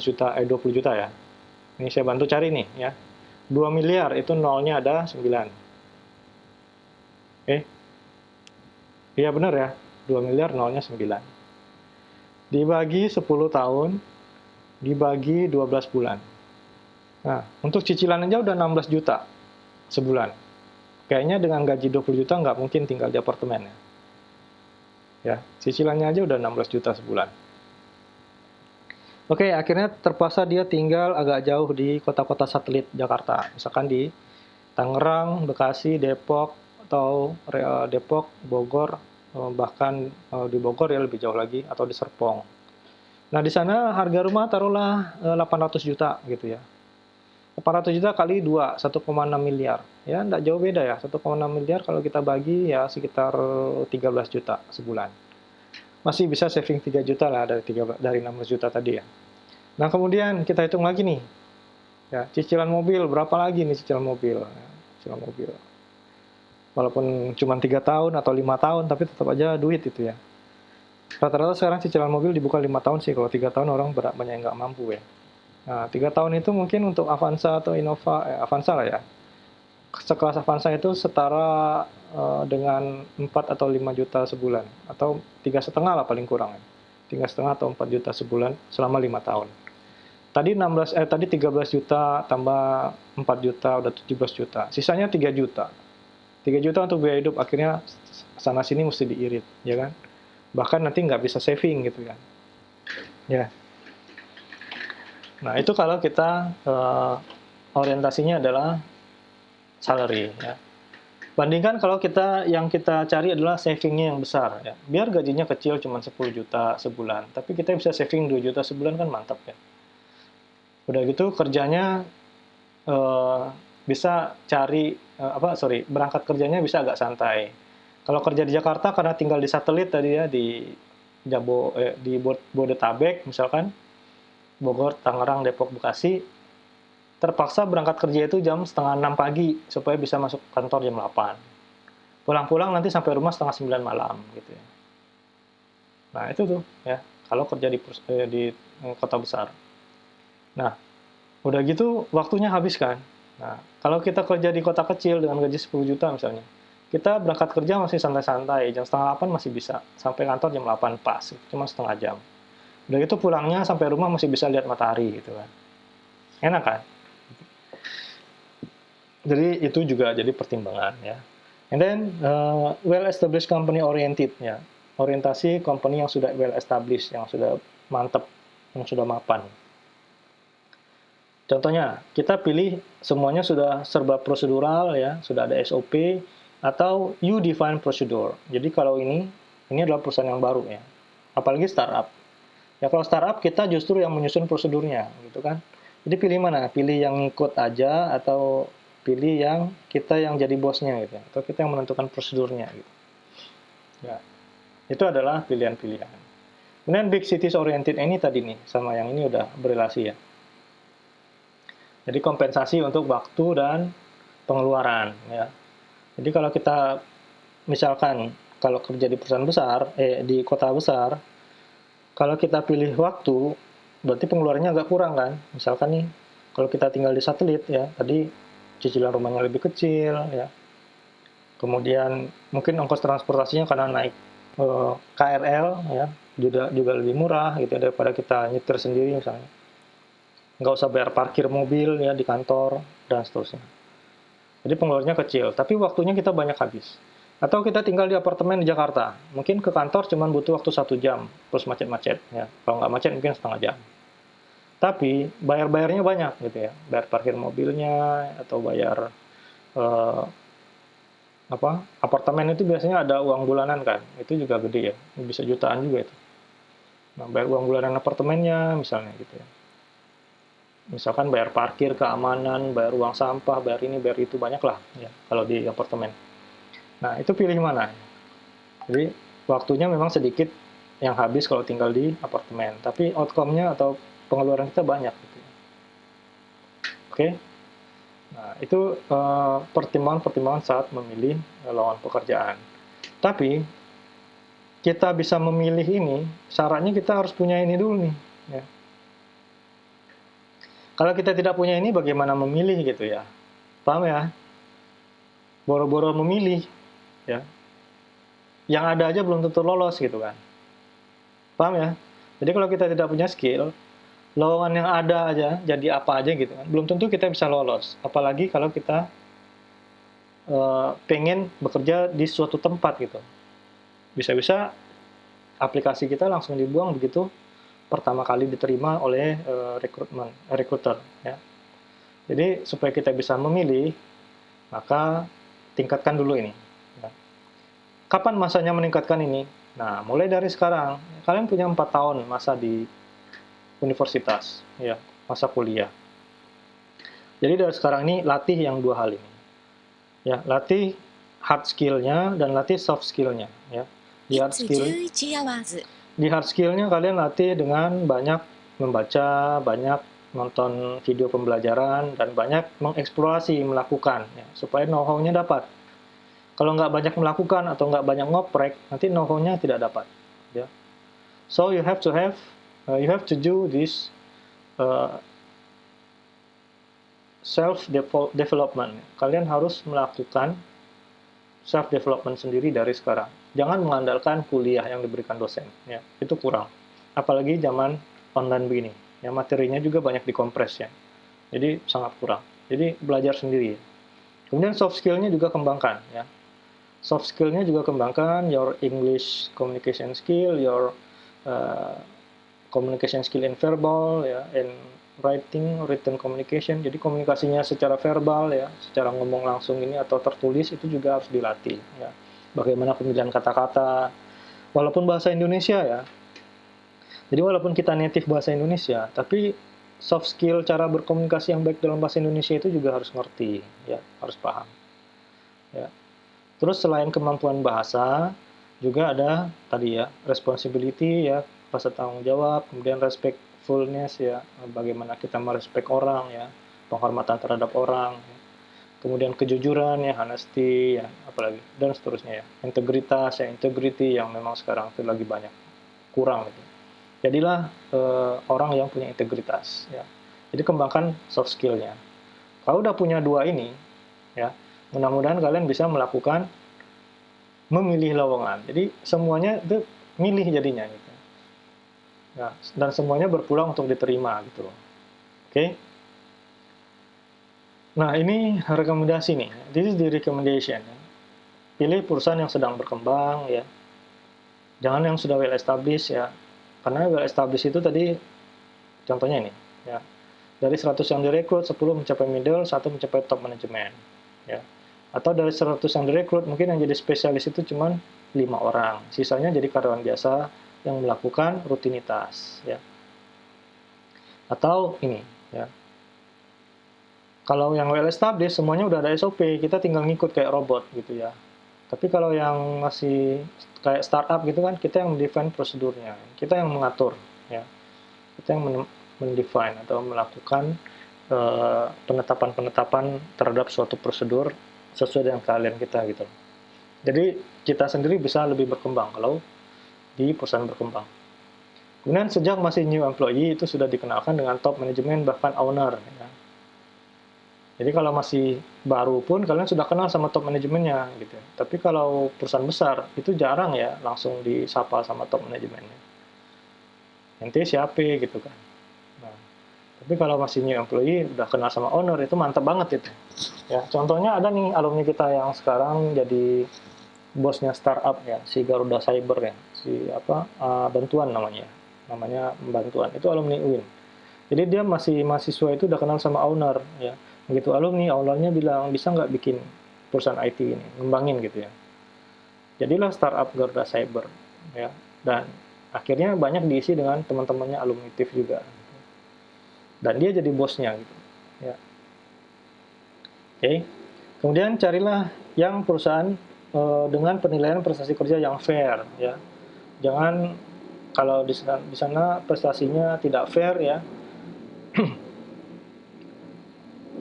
juta ya. Ini saya bantu cari nih ya. 2 miliar itu nolnya ada 9. Iya benar ya, 2 miliar nolnya 9. Dibagi 10 tahun, dibagi 12 bulan. Nah, untuk cicilan aja udah 16 juta sebulan. Kayaknya dengan gaji 20 juta nggak mungkin tinggal di apartemen ya. Ya, cicilannya aja udah 16 juta sebulan. Oke, akhirnya terpaksa dia tinggal agak jauh di kota-kota satelit Jakarta. Misalkan di Tangerang, Bekasi, Depok, atau Depok, Bogor, bahkan di Bogor ya lebih jauh lagi, atau di Serpong. Nah, di sana harga rumah taruhlah 800 juta gitu ya. 800 juta kali 2, 1,6 miliar. Ya, enggak jauh beda ya. 1,6 miliar kalau kita bagi ya sekitar 13 juta sebulan. Masih bisa saving 3 juta lah dari 16 juta tadi ya. Nah, kemudian kita hitung lagi nih. Ya, cicilan mobil, berapa lagi nih cicilan mobil? Ya, cicilan mobil. Walaupun cuma 3 tahun atau 5 tahun, tapi tetap aja duit itu ya. Rata-rata sekarang cicilan mobil dibuka 5 tahun sih, kalau 3 tahun orang banyak yang nggak mampu ya. Nah, 3 tahun itu mungkin untuk Avanza atau Innova, Avanza lah ya. Sekelas Avanza itu setara dengan 4 atau 5 juta sebulan. Atau 3,5 lah paling kurang ya. 3,5 atau 4 juta sebulan selama 5 tahun. Tadi 13 juta tambah 4 juta, udah 17 juta. Sisanya 3 juta. 3 juta untuk biaya hidup, akhirnya sana-sini mesti diirit, ya kan? Bahkan nanti nggak bisa saving gitu kan. Ya. Nah, itu kalau kita orientasinya adalah salary ya. Bandingkan kalau yang kita cari adalah savingnya yang besar ya. Biar gajinya kecil cuma 10 juta sebulan, tapi kita bisa saving 2 juta sebulan kan mantap ya. Udah gitu kerjanya bisa berangkat kerjanya bisa agak santai. Kalau kerja di Jakarta karena tinggal di satelit tadi ya, di Bodetabek misalkan, Bogor, Tangerang, Depok, Bekasi, terpaksa berangkat kerja itu jam setengah 6 pagi supaya bisa masuk kantor jam 8. Pulang-pulang nanti sampai rumah setengah 9 malam gitu ya. Nah, itu tuh ya, kalau kerja di kota besar. Nah, udah gitu waktunya habis kan. Nah, kalau kita kerja di kota kecil dengan gaji 10 juta misalnya, kita berangkat kerja masih santai-santai, jam setengah 8 masih bisa, sampai kantor jam 8 pas, cuma setengah jam. Udah gitu pulangnya sampai rumah masih bisa lihat matahari gitu kan. Enak kan? Jadi itu juga jadi pertimbangan ya. And then well established company oriented ya. Orientasi company yang sudah well established, yang sudah mantap, yang sudah mapan. Contohnya, kita pilih semuanya sudah serba prosedural ya, sudah ada SOP atau you define procedure. Jadi kalau ini adalah perusahaan yang baru ya. Apalagi startup. Ya kalau startup kita justru yang menyusun prosedurnya gitu kan. Jadi pilih mana? Pilih yang ngikut aja atau pilih yang kita yang jadi bosnya gitu ya. Atau kita yang menentukan prosedurnya gitu. Ya. Itu adalah pilihan-pilihan. Kemudian big cities oriented ini tadi nih sama yang ini udah berrelasi ya. Jadi kompensasi untuk waktu dan pengeluaran ya. Jadi kalau kita misalkan kalau kerja di perusahaan besar, di kota besar, kalau kita pilih waktu, berarti pengeluarannya agak kurang kan. Misalkan nih, kalau kita tinggal di satelit ya, tadi cicilan rumahnya lebih kecil ya. Kemudian mungkin ongkos transportasinya karena naik KRL ya, juga lebih murah gitu daripada kita nyetir sendiri misalnya. Nggak usah bayar parkir mobil ya di kantor dan seterusnya. Jadi pengeluarannya kecil, tapi waktunya kita banyak habis. Atau kita tinggal di apartemen di Jakarta, mungkin ke kantor cuma butuh waktu 1 jam, plus macet-macet ya. Kalau nggak macet mungkin setengah jam. Tapi bayar-bayarnya banyak gitu ya, bayar parkir mobilnya atau bayar apartemen itu biasanya ada uang bulanan kan, itu juga gede ya, bisa jutaan juga itu. Nah, bayar uang bulanan apartemennya misalnya gitu ya. Misalkan bayar parkir, keamanan, bayar uang sampah, bayar ini, bayar itu, banyak lah ya kalau di apartemen. Nah, itu pilih mana. Jadi, waktunya memang sedikit yang habis kalau tinggal di apartemen, tapi outcome-nya atau pengeluaran kita banyak. Gitu. Oke? Nah, itu pertimbangan-pertimbangan saat memilih lowongan pekerjaan. Tapi, kita bisa memilih ini, syaratnya kita harus punya ini dulu nih. Ya. Kalau kita tidak punya ini, bagaimana memilih gitu ya? Paham ya? Boro-boro memilih, ya. Yang ada aja belum tentu lolos gitu kan. Paham ya? Jadi kalau kita tidak punya skill, lowongan yang ada aja, jadi apa aja gitu kan. Belum tentu kita bisa lolos. Apalagi kalau kita pengen bekerja di suatu tempat gitu. Bisa-bisa aplikasi kita langsung dibuang begitu pertama kali diterima oleh recruiter ya. Jadi supaya kita bisa memilih, maka tingkatkan dulu ini. Ya. Kapan masanya meningkatkan ini? Nah, mulai dari sekarang. Kalian punya 4 tahun masa di universitas, ya, masa kuliah. Jadi dari sekarang ini latih yang 2 hal ini. Ya, latih hard skill-nya dan latih soft skill-nya. Ya. Di hard skill-nya kalian latih dengan banyak membaca, banyak nonton video pembelajaran, dan banyak mengeksplorasi, melakukan, ya, supaya know-how-nya dapat. Kalau nggak banyak melakukan atau nggak banyak ngoprek, nanti know-how-nya tidak dapat. Ya. So you have to do this self-development. Kalian harus melakukan self-development sendiri dari sekarang. Jangan mengandalkan kuliah yang diberikan dosen. Ya, itu kurang. Apalagi zaman online begini. Ya, materinya juga banyak dikompres ya. Jadi sangat kurang. Jadi belajar sendiri. Kemudian soft skill-nya juga kembangkan. Ya. Soft skill-nya juga kembangkan. Your English communication skill, your communication skill in verbal, ya, in written communication. Jadi komunikasinya secara verbal ya, secara ngomong langsung ini atau tertulis itu juga harus dilatih ya. Bagaimana pemilihan kata-kata, walaupun bahasa Indonesia ya. Jadi walaupun kita native bahasa Indonesia, tapi soft skill cara berkomunikasi yang baik dalam bahasa Indonesia itu juga harus ngerti ya, harus paham. Ya. Terus selain kemampuan bahasa, juga ada tadi ya, responsibility ya, rasa tanggung jawab, kemudian respectfulness ya, bagaimana kita merespek orang ya, penghormatan terhadap orang, ya. Kemudian kejujuran ya, honesty ya, apalagi dan seterusnya ya. Integritas ya, integrity yang memang sekarang itu lagi banyak kurang gitu. Jadilah orang yang punya integritas ya. Jadi kembangkan soft skill-nya. Kalau udah punya dua ini ya, mudah-mudahan kalian bisa melakukan memilih lowongan. Jadi semuanya itu milih jadinya gitu. Ya, dan semuanya berpeluang untuk diterima gitu loh. Oke. Nah, ini rekomendasi nih. This is the recommendation. Pilih perusahaan yang sedang berkembang ya. Jangan yang sudah well established ya. Karena well established itu tadi contohnya ini ya. Dari 100 yang direkrut, 10 mencapai middle, 1 mencapai top manajemen ya. Atau dari 100 yang direkrut, mungkin yang jadi spesialis itu cuma 5 orang. Sisanya jadi karyawan biasa yang melakukan rutinitas ya. Atau ini ya. Kalau yang well established semuanya udah ada SOP, kita tinggal ngikut kayak robot gitu ya. Tapi kalau yang masih kayak startup gitu kan, kita yang mendefine prosedurnya, kita yang mengatur ya. Kita yang mendefine atau melakukan penetapan-penetapan terhadap suatu prosedur sesuai dengan keahlian kita gitu. Jadi kita sendiri bisa lebih berkembang kalau di perusahaan berkembang. Kemudian sejak masih new employee itu sudah dikenalkan dengan top manajemen bahkan owner. Ya. Jadi kalau masih baru pun kalian sudah kenal sama top manajemennya gitu. Tapi kalau perusahaan besar itu jarang ya langsung disapa sama top manajemennya. Nanti siapa gitu kan. Nah, tapi kalau masih new employee udah kenal sama owner itu mantap banget itu. Ya, contohnya ada nih alumni kita yang sekarang jadi bosnya startup ya, si Garuda Cyber ya, si Bantuan namanya Bantuan. Itu alumni UIN. Jadi dia masih mahasiswa itu udah kenal sama owner ya. Begitu alumni, ownernya bilang bisa nggak bikin perusahaan IT ini, ngembangin gitu ya. Jadilah startup Garuda Cyber ya. Dan akhirnya banyak diisi dengan teman-temannya alumni TIF juga. Dan dia jadi bosnya gitu. Ya. Oke. Kemudian carilah yang perusahaan dengan penilaian prestasi kerja yang fair ya. Jangan kalau di sana prestasinya tidak fair ya.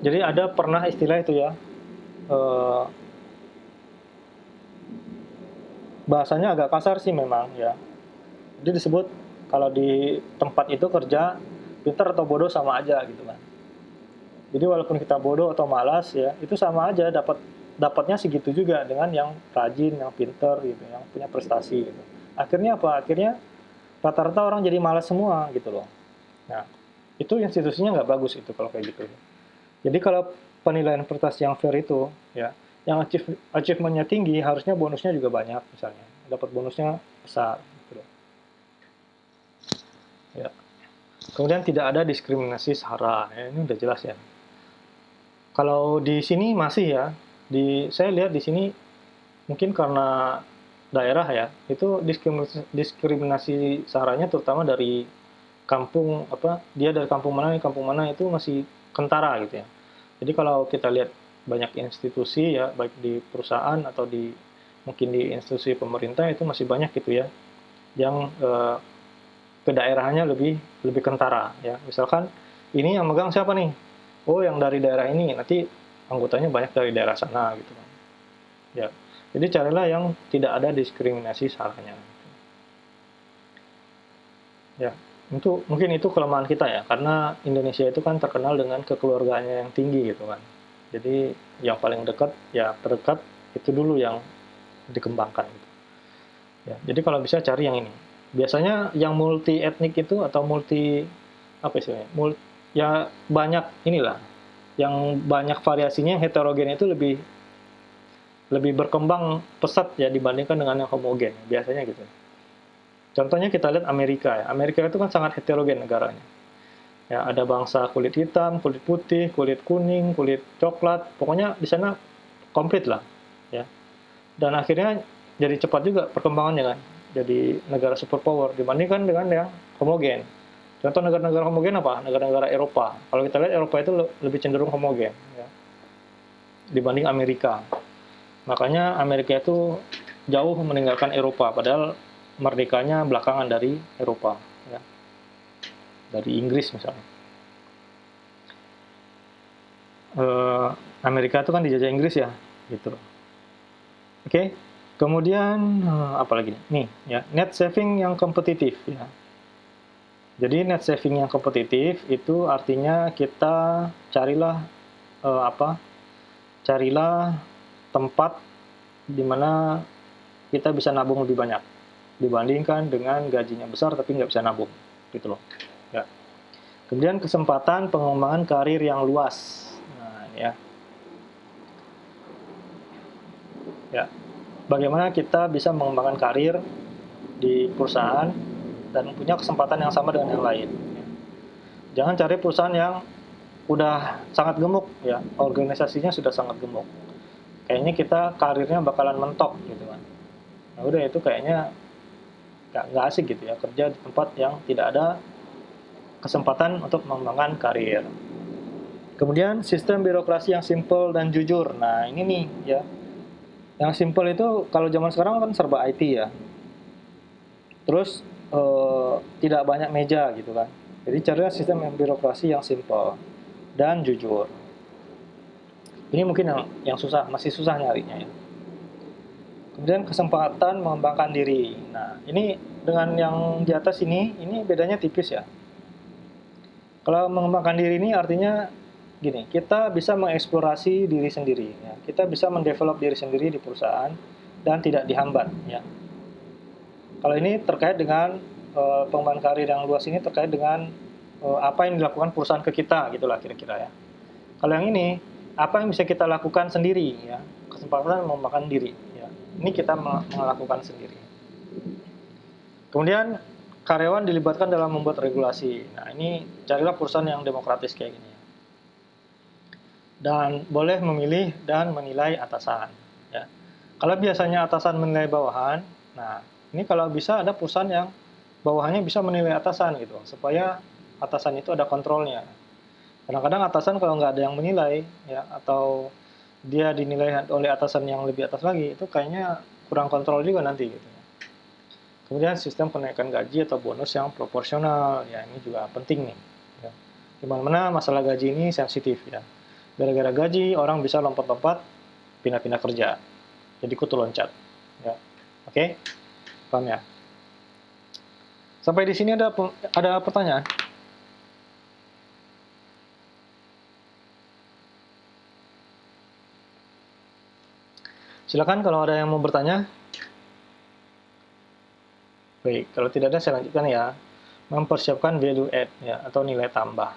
Jadi ada pernah istilah itu ya. Bahasanya agak kasar sih memang ya. Jadi disebut kalau di tempat itu kerja pintar atau bodoh sama aja gitu kan. Jadi walaupun kita bodoh atau malas ya, itu sama aja dapatnya segitu juga dengan yang rajin, yang pintar gitu, yang punya prestasi gitu. Akhirnya apa? Akhirnya rata-rata orang jadi malas semua gitu loh. Nah, itu institusinya nggak bagus itu kalau kayak gitu. Jadi kalau penilaian prestasi yang fair itu ya, yang achievement-nya tinggi harusnya bonusnya juga banyak misalnya. Dapat bonusnya besar gitu loh. Ya. Kemudian tidak ada diskriminasi SARA. Ya, ini udah jelas ya. Kalau di sini masih ya, saya lihat di sini mungkin karena daerah ya, itu diskriminasi SARA-nya terutama dari kampung dia dari kampung mana itu masih kentara gitu ya. Jadi kalau kita lihat banyak institusi ya, baik di perusahaan atau mungkin di institusi pemerintah itu masih banyak gitu ya, yang ke daerahnya lebih kentara ya. Misalkan ini yang megang siapa nih? Oh, yang dari daerah ini, nanti anggotanya banyak dari daerah sana gitu kan. Ya. Jadi carilah yang tidak ada diskriminasi SARA-nya. Ya. Mungkin itu kelemahan kita ya, karena Indonesia itu kan terkenal dengan kekeluargaannya yang tinggi gitu kan. Jadi yang paling dekat ya terdekat itu dulu yang dikembangkan gitu. Ya, jadi kalau bisa cari yang ini. Biasanya yang multi etnik itu atau multi istilahnya? Ya banyak inilah, yang banyak variasinya, yang heterogen itu lebih berkembang pesat ya dibandingkan dengan yang homogen biasanya gitu. Contohnya kita lihat Amerika ya. Amerika itu kan sangat heterogen negaranya. Ya, ada bangsa kulit hitam, kulit putih, kulit kuning, kulit coklat, pokoknya di sana komplit lah ya. Dan akhirnya jadi cepat juga perkembangannya kan. Jadi negara superpower dibandingkan dengan yang homogen. Contoh negara-negara homogen apa? Negara-negara Eropa. Kalau kita lihat Eropa itu lebih cenderung homogen ya, dibanding Amerika. Makanya Amerika itu jauh meninggalkan Eropa, padahal merdekanya belakangan dari Eropa, ya. Dari Inggris misalnya. Amerika itu kan dijajah Inggris ya, gitu. Oke, kemudian apa lagi nih? Ya, net saving yang kompetitif ya. Jadi net saving yang kompetitif itu artinya kita carilah carilah tempat di mana kita bisa nabung lebih banyak dibandingkan dengan gajinya besar tapi nggak bisa nabung, gitu loh. Ya. Kemudian kesempatan pengembangan karir yang luas. Nah, ini ya. Ya, bagaimana kita bisa mengembangkan karir di perusahaan dan punya kesempatan yang sama dengan yang lain. Jangan cari perusahaan yang udah sangat gemuk ya, organisasinya sudah sangat gemuk. Kayaknya kita karirnya bakalan mentok gitu kan. Nah udah itu kayaknya nggak asik gitu ya, kerja di tempat yang tidak ada kesempatan untuk mengembangkan karir. Kemudian sistem birokrasi yang simple dan jujur. Nah ini nih ya, yang simple itu kalau zaman sekarang kan serba IT ya. Terus tidak banyak meja gitu kan. Jadi carilah sistem birokrasi yang simple dan jujur. Ini mungkin yang susah, masih susah nyarinya ya. Kemudian kesempatan mengembangkan diri. Nah ini dengan yang di atas ini bedanya tipis ya. Kalau mengembangkan diri ini artinya gini, kita bisa mengeksplorasi diri sendiri ya. Kita bisa mendevelop diri sendiri di perusahaan dan tidak dihambat ya. Kalau ini terkait dengan pengembangan karir yang luas ini terkait dengan apa yang dilakukan perusahaan ke kita gitulah kira-kira ya. Kalau yang ini apa yang bisa kita lakukan sendiri ya, kesempatan mengembangkan diri ya. Ini kita melakukan sendiri. Kemudian karyawan dilibatkan dalam membuat regulasi. Nah, ini carilah perusahaan yang demokratis kayak gini. Dan boleh memilih dan menilai atasan. Ya. Kalau biasanya atasan menilai bawahan, nah ini kalau bisa ada perusahaan yang bawahannya bisa menilai atasan gitu, supaya atasan itu ada kontrolnya. Kadang-kadang atasan kalau nggak ada yang menilai, ya atau dia dinilai oleh atasan yang lebih atas lagi, itu kayaknya kurang kontrol juga nanti gitu. Kemudian sistem kenaikan gaji atau bonus yang proporsional, ya ini juga penting nih. Ya. Di mana-mana masalah gaji ini sensitif ya. Gara-gara gaji orang bisa lompat-lompat pindah-pindah kerja, jadi kutu loncat. Ya. Oke, paham ya? Sampai di sini ada pertanyaan? Silakan kalau ada yang mau bertanya. Baik, kalau tidak ada saya lanjutkan ya. Mempersiapkan value add ya atau nilai tambah.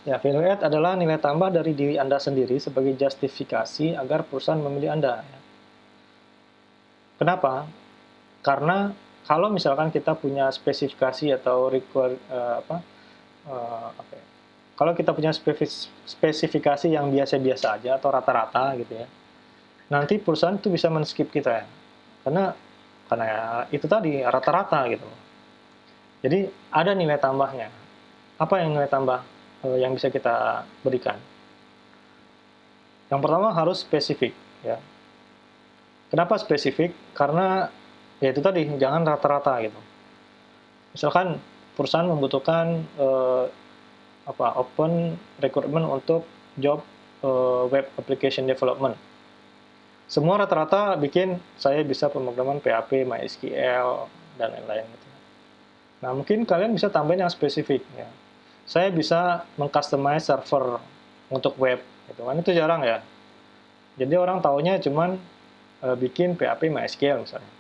Ya, value add adalah nilai tambah dari diri Anda sendiri sebagai justifikasi agar perusahaan memilih Anda. Kenapa? Karena kalau misalkan kita punya spesifikasi atau kalau kita punya spesifikasi yang biasa-biasa aja atau rata-rata gitu ya, nanti perusahaan itu bisa men-skip kita ya. Karena itu tadi rata-rata gitu. Jadi ada nilai tambahnya. Apa yang nilai tambah yang bisa kita berikan? Yang pertama harus spesifik ya. Kenapa spesifik? Karena ya itu tadi jangan rata-rata gitu. Misalkan perusahaan membutuhkan open recruitment untuk job web application development. Semua rata-rata bikin saya bisa pemrograman PHP, MySQL dan lain-lain gitu. Nah, mungkin kalian bisa tambahin yang spesifik ya. Saya bisa mengcustomize server untuk web gitu kan, itu jarang ya. Jadi orang taunya cuman bikin PHP MySQL misalnya.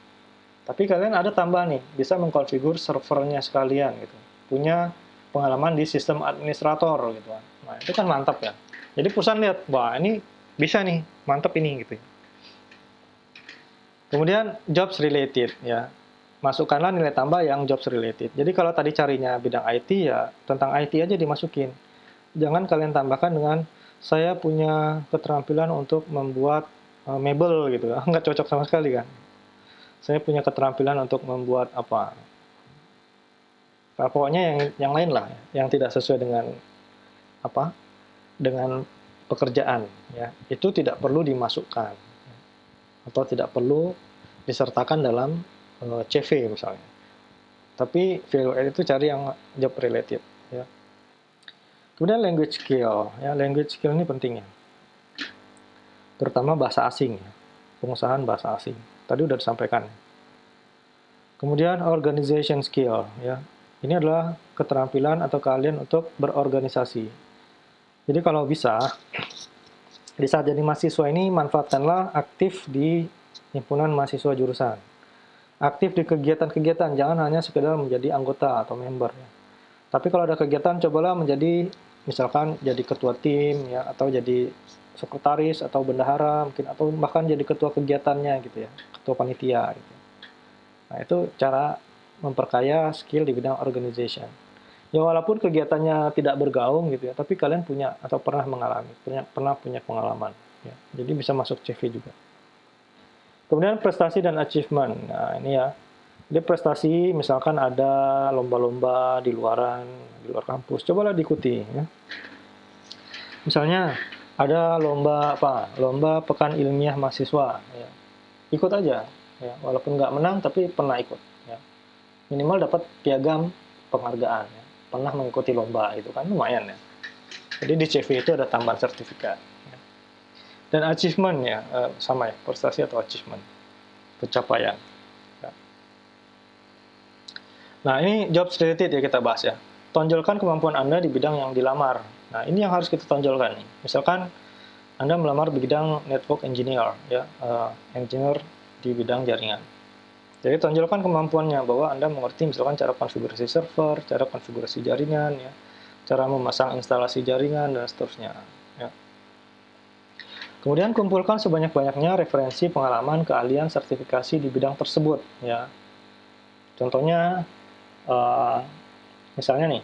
Tapi kalian ada tambahan nih, bisa mengkonfigur servernya sekalian gitu. Punya pengalaman di sistem administrator gitu kan. Nah, itu kan mantap ya. Jadi perusahaan lihat, wah ini bisa nih, mantap ini gitu. Kemudian jobs related ya. Masukkanlah nilai tambah yang jobs related. Jadi kalau tadi carinya bidang IT ya, tentang IT aja dimasukin. Jangan kalian tambahkan dengan saya punya keterampilan untuk membuat mebel gitu. Nggak cocok sama sekali kan. Saya punya keterampilan untuk membuat apa. Nah, pokoknya yang lain lah, yang tidak sesuai dengan dengan pekerjaan, ya, itu tidak perlu dimasukkan atau tidak perlu disertakan dalam CV misalnya. Tapi value add itu cari yang job related, ya. Kemudian language skill, ya, language skill ini penting ya, terutama bahasa asing, ya. Pengusahaan bahasa asing. Tadi udah disampaikan. Kemudian organization skill, ya. Ini adalah keterampilan atau keahlian untuk berorganisasi. Jadi kalau bisa, di saat jadi mahasiswa ini manfaatkanlah aktif di himpunan mahasiswa jurusan. Aktif di kegiatan-kegiatan, jangan hanya sekedar menjadi anggota atau member, ya. Tapi kalau ada kegiatan, cobalah menjadi, misalkan jadi ketua tim, ya, atau jadi sekretaris atau bendahara mungkin, atau bahkan jadi ketua kegiatannya gitu ya, ketua panitia gitu. Nah, itu cara memperkaya skill di bidang organization. Ya walaupun kegiatannya tidak bergaung gitu ya, tapi kalian punya atau pernah mengalami, pernah punya pengalaman, ya. Jadi bisa masuk CV juga. Kemudian prestasi dan achievement. Nah, ini ya. Jadi prestasi misalkan ada lomba-lomba di luar kampus, cobalah diikuti, ya. Misalnya ada lomba apa? Lomba Pekan Ilmiah Mahasiswa, ya. Ikut aja, ya. Walaupun nggak menang tapi pernah ikut, ya. Minimal dapat piagam penghargaan, ya. Pernah mengikuti lomba itu kan lumayan ya. Jadi di CV itu ada tambahan sertifikat, ya. Dan achievement ya, sama ya, prestasi atau achievement, pencapaian. Ya. Nah ini job related ya kita bahas ya. Tonjolkan kemampuan Anda di bidang yang dilamar. Nah ini yang harus kita tonjolkan nih. Misalkan Anda melamar di bidang network engineer, ya, engineer di bidang jaringan. Jadi tonjolkan kemampuannya bahwa Anda mengerti misalkan cara konfigurasi server, cara konfigurasi jaringan, ya, cara memasang instalasi jaringan dan seterusnya. Ya. Kemudian kumpulkan sebanyak-banyaknya referensi, pengalaman, keahlian, sertifikasi di bidang tersebut. Ya. Contohnya, misalnya nih,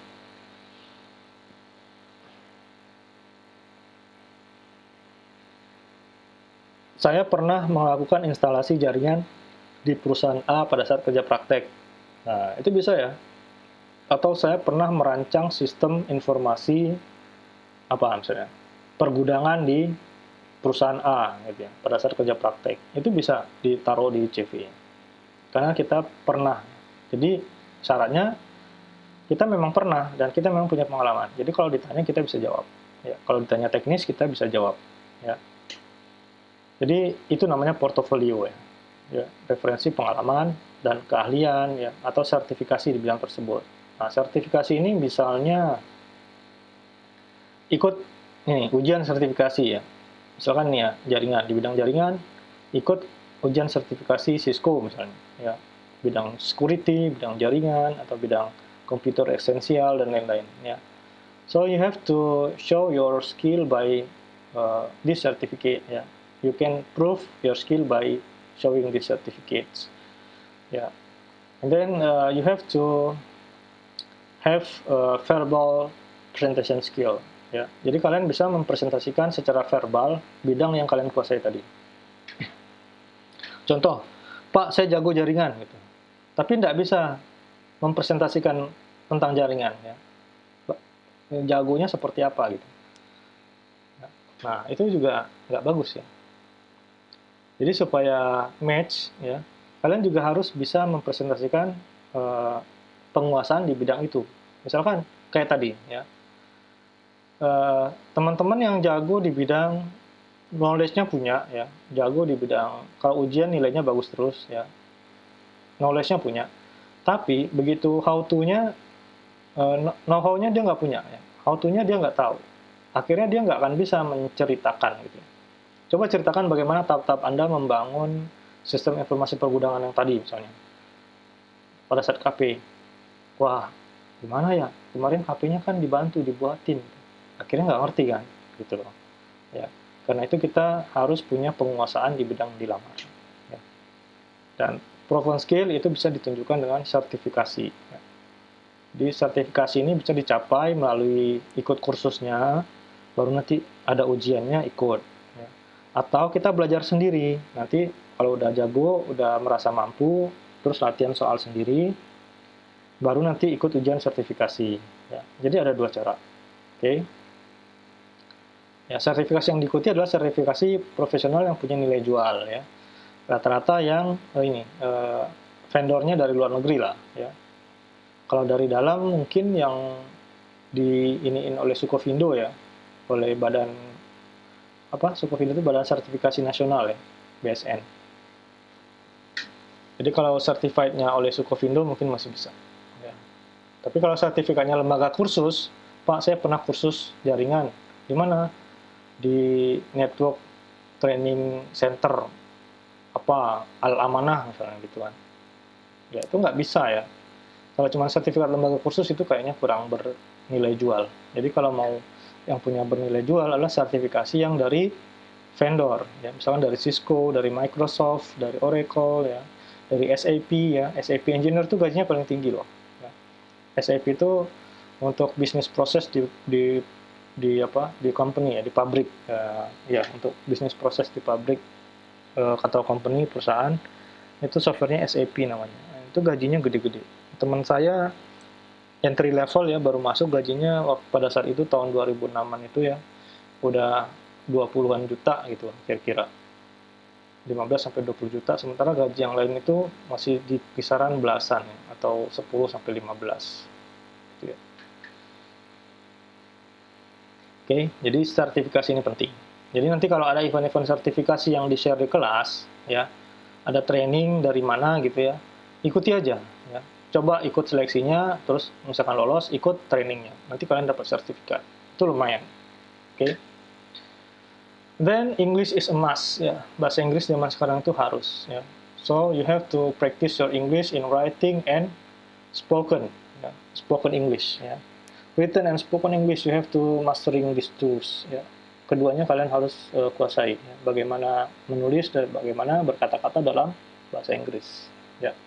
saya pernah melakukan instalasi jaringan di perusahaan A pada saat kerja praktek. Nah, itu bisa ya. Atau saya pernah merancang sistem informasi apa misalnya pergudangan di perusahaan A gitu ya, pada saat kerja praktek. Itu bisa ditaruh di CV. Karena kita pernah. Jadi syaratnya kita memang pernah dan kita memang punya pengalaman. Jadi kalau ditanya kita bisa jawab. Ya, kalau ditanya teknis kita bisa jawab. Ya. Jadi itu namanya portofolio ya. Ya, referensi pengalaman dan keahlian ya, atau sertifikasi di bidang tersebut. Nah, sertifikasi ini misalnya ikut ini ujian sertifikasi ya. Misalkan nih ya, jaringan di bidang jaringan ikut ujian sertifikasi Cisco misalnya ya. Bidang security, bidang jaringan atau bidang komputer esensial dan lain-lain ya. So you have to show your skill by this certificate ya. You can prove your skill by showing these certificates. Yeah, and then you have to have verbal presentation skill. Ya, jadi kalian bisa mempresentasikan secara verbal bidang yang kalian kuasai tadi. Contoh, Pak, saya jago jaringan, gitu. Tapi tidak bisa mempresentasikan tentang jaringan. Ya. Jagonya seperti apa, gitu. Nah, itu juga nggak bagus ya. Jadi supaya match, ya, kalian juga harus bisa mempresentasikan penguasaan di bidang itu. Misalkan kayak tadi, ya, teman-teman yang jago di bidang knowledge-nya punya, ya, jago di bidang kalau ujian nilainya bagus terus, ya, knowledge-nya punya. Tapi begitu how to-nya, know-how-nya dia nggak punya, ya, how to-nya dia nggak tahu. Akhirnya dia nggak akan bisa menceritakan, gitu. Coba ceritakan bagaimana tahap-tahap Anda membangun sistem informasi pergudangan yang tadi misalnya. Pada saat KP, wah gimana ya, kemarin HP-nya kan dibantu, dibuatin. Akhirnya nggak ngerti kan, gitu loh. Ya, karena itu kita harus punya penguasaan di bidang dilamar. Ya. Dan proven skill itu bisa ditunjukkan dengan sertifikasi. Ya. Di sertifikasi ini bisa dicapai melalui ikut kursusnya, baru nanti ada ujiannya ikut. Atau kita belajar sendiri, nanti kalau udah jago, udah merasa mampu, terus latihan soal sendiri, baru nanti ikut ujian sertifikasi. Ya. Jadi ada dua cara. Oke. Ya, sertifikasi yang diikuti adalah sertifikasi profesional yang punya nilai jual ya. Rata-rata yang vendornya dari luar negeri lah ya. Kalau dari dalam mungkin yang diiniin oleh Sukovindo ya, oleh badan Sukovindo itu badan sertifikasi nasional ya, BSN. Jadi kalau certified-nya oleh Sukovindo mungkin masih bisa. Ya. Tapi kalau sertifikatnya lembaga kursus, Pak saya pernah kursus jaringan, di mana? Di Network Training Center Al-Amanah misalnya gitu kan. Ya itu nggak bisa ya. Kalau cuma sertifikat lembaga kursus itu kayaknya kurang bernilai jual. Jadi kalau mau yang punya bernilai jual adalah sertifikasi yang dari vendor, ya misalkan dari Cisco, dari Microsoft, dari Oracle, ya, dari SAP ya. SAP Engineer itu gajinya paling tinggi loh. Ya. SAP itu untuk bisnis proses di company ya, di pabrik ya untuk bisnis proses di pabrik atau company perusahaan itu softwarenya SAP namanya. Itu gajinya gede-gede. Teman saya entry level ya baru masuk gajinya pada saat itu tahun 2006-an itu ya udah 20-an juta gitu kira-kira. 15 sampai 20 juta, sementara gaji yang lain itu masih di kisaran belasan ya, atau 10 sampai 15 gitu ya. Oke, jadi sertifikasi ini penting. Jadi nanti kalau ada event-event sertifikasi yang di-share di kelas, ya, ada training dari mana gitu ya, ikuti aja. Ya. Coba ikut seleksinya, terus misalkan lolos, ikut trainingnya. Nanti kalian dapat sertifikat. Itu lumayan. Oke. Then English is a must. Ya. Bahasa Inggris zaman sekarang itu harus. Ya. So you have to practice your English in writing and spoken. Ya. Spoken English. Ya. Written and spoken English, you have to mastering these tools. Ya. Keduanya kalian harus kuasai. Ya. Bagaimana menulis dan bagaimana berkata-kata dalam bahasa Inggris. Ya.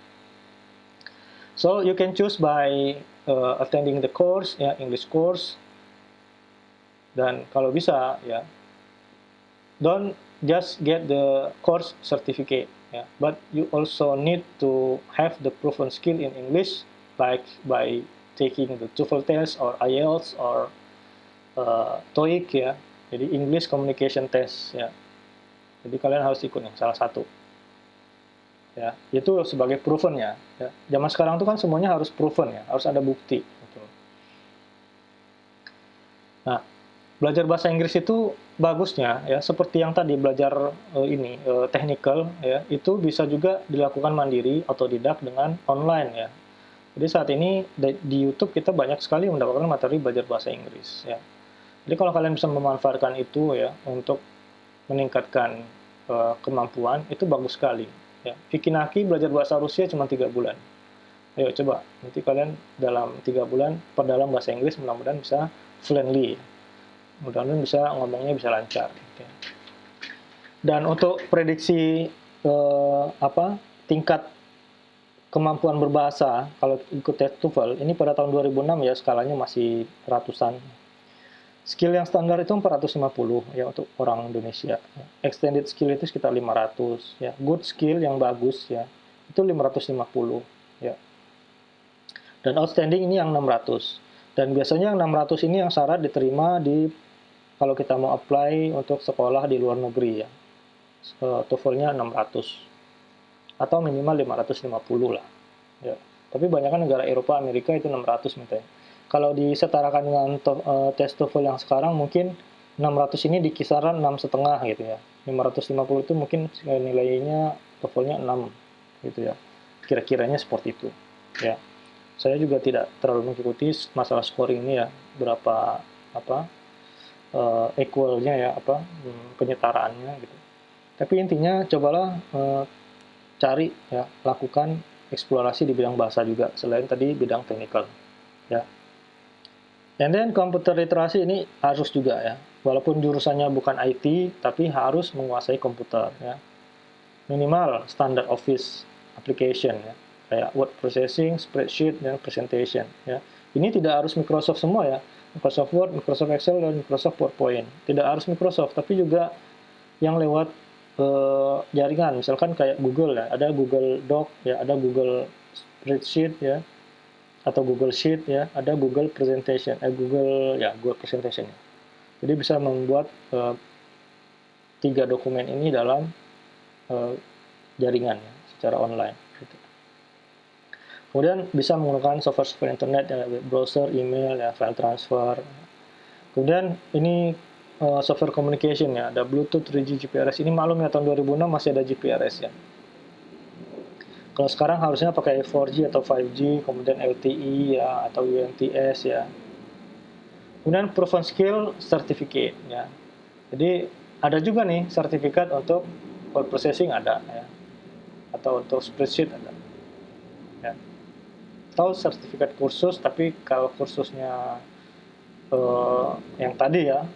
So you can choose by attending the course, ya, English course. Dan kalau bisa, ya, don't just get the course certificate. Ya. But you also need to have the proven skill in English, like by taking the TOEFL test or IELTS or TOEIC ya. Jadi English Communication Test ya. Jadi kalian harus ikut nih salah satu. Ya, itu sebagai proven ya. Zaman sekarang tuh kan semuanya harus proven ya, harus ada bukti. Gitu. Nah, belajar bahasa Inggris itu bagusnya ya seperti yang tadi belajar technical ya, itu bisa juga dilakukan mandiri otodidak dengan online ya. Jadi saat ini di YouTube kita banyak sekali mendapatkan materi belajar bahasa Inggris ya. Jadi kalau kalian bisa memanfaatkan itu ya untuk meningkatkan kemampuan itu bagus sekali. Ya. Vicky Naki belajar bahasa Rusia cuma 3 bulan. Ayo coba nanti kalian dalam 3 bulan perdalam bahasa Inggris, mudah-mudahan bisa fluently. Mudah-mudahan bisa ngomongnya bisa lancar. Gitu ya. Dan untuk prediksi tingkat kemampuan berbahasa kalau ikut tes TOEFL ini pada tahun 2006 ya skalanya masih ratusan. Skill yang standar itu 450 ya untuk orang Indonesia. Extended skill itu sekitar 500 ya. Good skill yang bagus ya itu 550 ya. Dan outstanding ini yang 600. Dan biasanya yang 600 ini yang syarat diterima di kalau kita mau apply untuk sekolah di luar negeri ya. TOEFL-nya 600. Atau minimal 550 lah. Ya. Tapi banyak kan negara Eropa, Amerika itu 600 mintanya. Kalau disetarakan dengan tes TOEFL yang sekarang mungkin 600 ini di kisaran 6,5 gitu ya. 550 itu mungkin nilainya TOEFL-nya 6 gitu ya. Kira-kiranya seperti itu. Ya. Saya juga tidak terlalu mengikuti masalah scoring ini ya, berapa equalnya ya penyetaraannya gitu. Tapi intinya cobalah cari ya, lakukan eksplorasi di bidang bahasa juga selain tadi bidang teknikal ya. And then komputer literasi ini harus juga ya, walaupun jurusannya bukan IT tapi harus menguasai komputer ya, minimal standar Office application ya, kayak word processing, spreadsheet, dan presentation ya. Ini tidak harus Microsoft semua ya, Microsoft Word, Microsoft Excel, dan Microsoft PowerPoint. Tidak harus Microsoft tapi juga yang lewat jaringan, misalkan kayak Google ya, ada Google Doc ya, ada Google Spreadsheet ya, atau Google Sheet ya, ada Google Presentation, Google Presentation ya. Jadi bisa membuat 3 dokumen ini dalam jaringan ya, secara online. Gitu. Kemudian bisa menggunakan software internet, ya, web browser, email, ya, file transfer. Kemudian ini software communication ya, ada Bluetooth, 3G, GPRS. Ini maklum ya, tahun 2006 masih ada GPRS ya. Kalau sekarang harusnya pakai 4G atau 5G, kemudian LTE ya, atau UMTS ya. Kemudian proven skill certificate ya. Jadi ada juga nih sertifikat untuk word processing ada ya, atau untuk spreadsheet ada. Ya. Atau sertifikat kursus, tapi kalau kursusnya yang tadi ya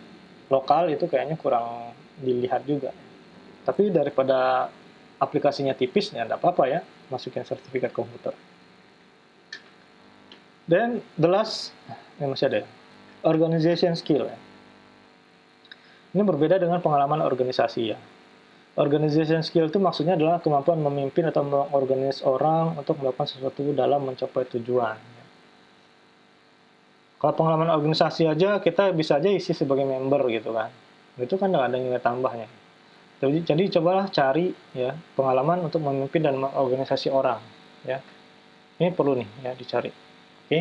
lokal itu kayaknya kurang dilihat juga. Tapi daripada aplikasinya tipis ya enggak apa-apa ya masukin sertifikat komputer. Dan the last masih ada ya, organization skill ya. Ini berbeda dengan pengalaman organisasi ya. Organization skill itu maksudnya adalah kemampuan memimpin atau mengorganisasi orang untuk melakukan sesuatu dalam mencapai tujuan. Kalau pengalaman organisasi aja kita bisa aja isi sebagai member gitu kan. Itu kan nggak ada nilai tambahnya. Jadi cobalah cari ya pengalaman untuk memimpin dan mengorganisasi orang ya. Ini perlu nih ya dicari. Oke.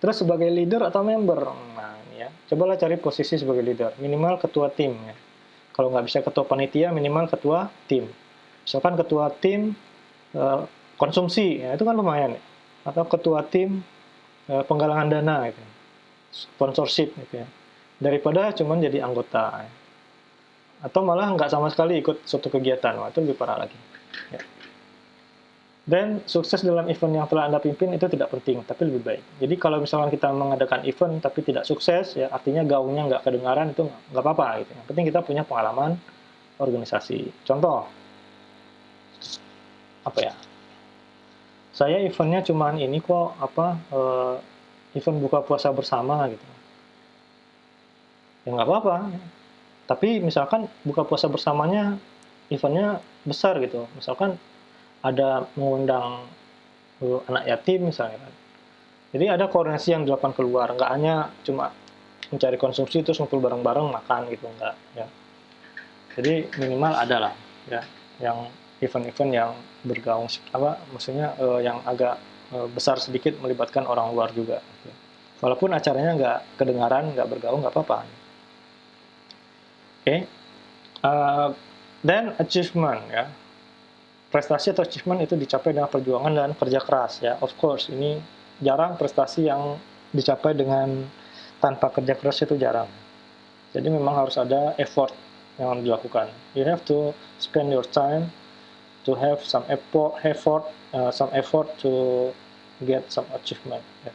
Terus sebagai leader atau member. Nah, ini ya. Cobalah cari posisi sebagai leader, minimal ketua tim ya. Kalau nggak bisa ketua panitia, minimal ketua tim. Misalkan ketua tim konsumsi, ya, itu kan lumayan ya. Atau ketua tim penggalangan dana gitu. Sponsorship gitu ya. Daripada cuma jadi anggota ya. Atau malah nggak sama sekali ikut suatu kegiatan, wah, itu lebih parah lagi. Ya. Dan sukses dalam event yang telah Anda pimpin itu tidak penting, tapi lebih baik. Jadi kalau misalkan kita mengadakan event tapi tidak sukses, ya artinya gaungnya nggak kedengaran, itu nggak apa-apa. Gitu. Yang penting kita punya pengalaman organisasi. Contoh, apa ya? Saya eventnya cuman ini kok, event buka puasa bersama gitu. Ya nggak apa-apa. Tapi misalkan buka puasa bersamanya eventnya besar gitu. Misalkan ada mengundang anak yatim misalnya kan. Jadi ada koordinasi yang dilakukan keluar, nggak hanya cuma mencari konsumsi terus ngumpul bareng-bareng makan gitu, enggak ya. Jadi minimal ada lah ya yang event-event yang bergaung maksudnya yang agak besar sedikit melibatkan orang luar juga. Gitu. Walaupun acaranya nggak kedengaran, nggak bergaung, nggak apa-apa. Oke. Dan achievement ya. Prestasi atau achievement itu dicapai dengan perjuangan dan kerja keras ya. Of course, ini jarang prestasi yang dicapai dengan tanpa kerja keras, itu jarang. Jadi memang harus ada effort yang dilakukan. You have to spend your time to have some effort to get some achievement. Ya.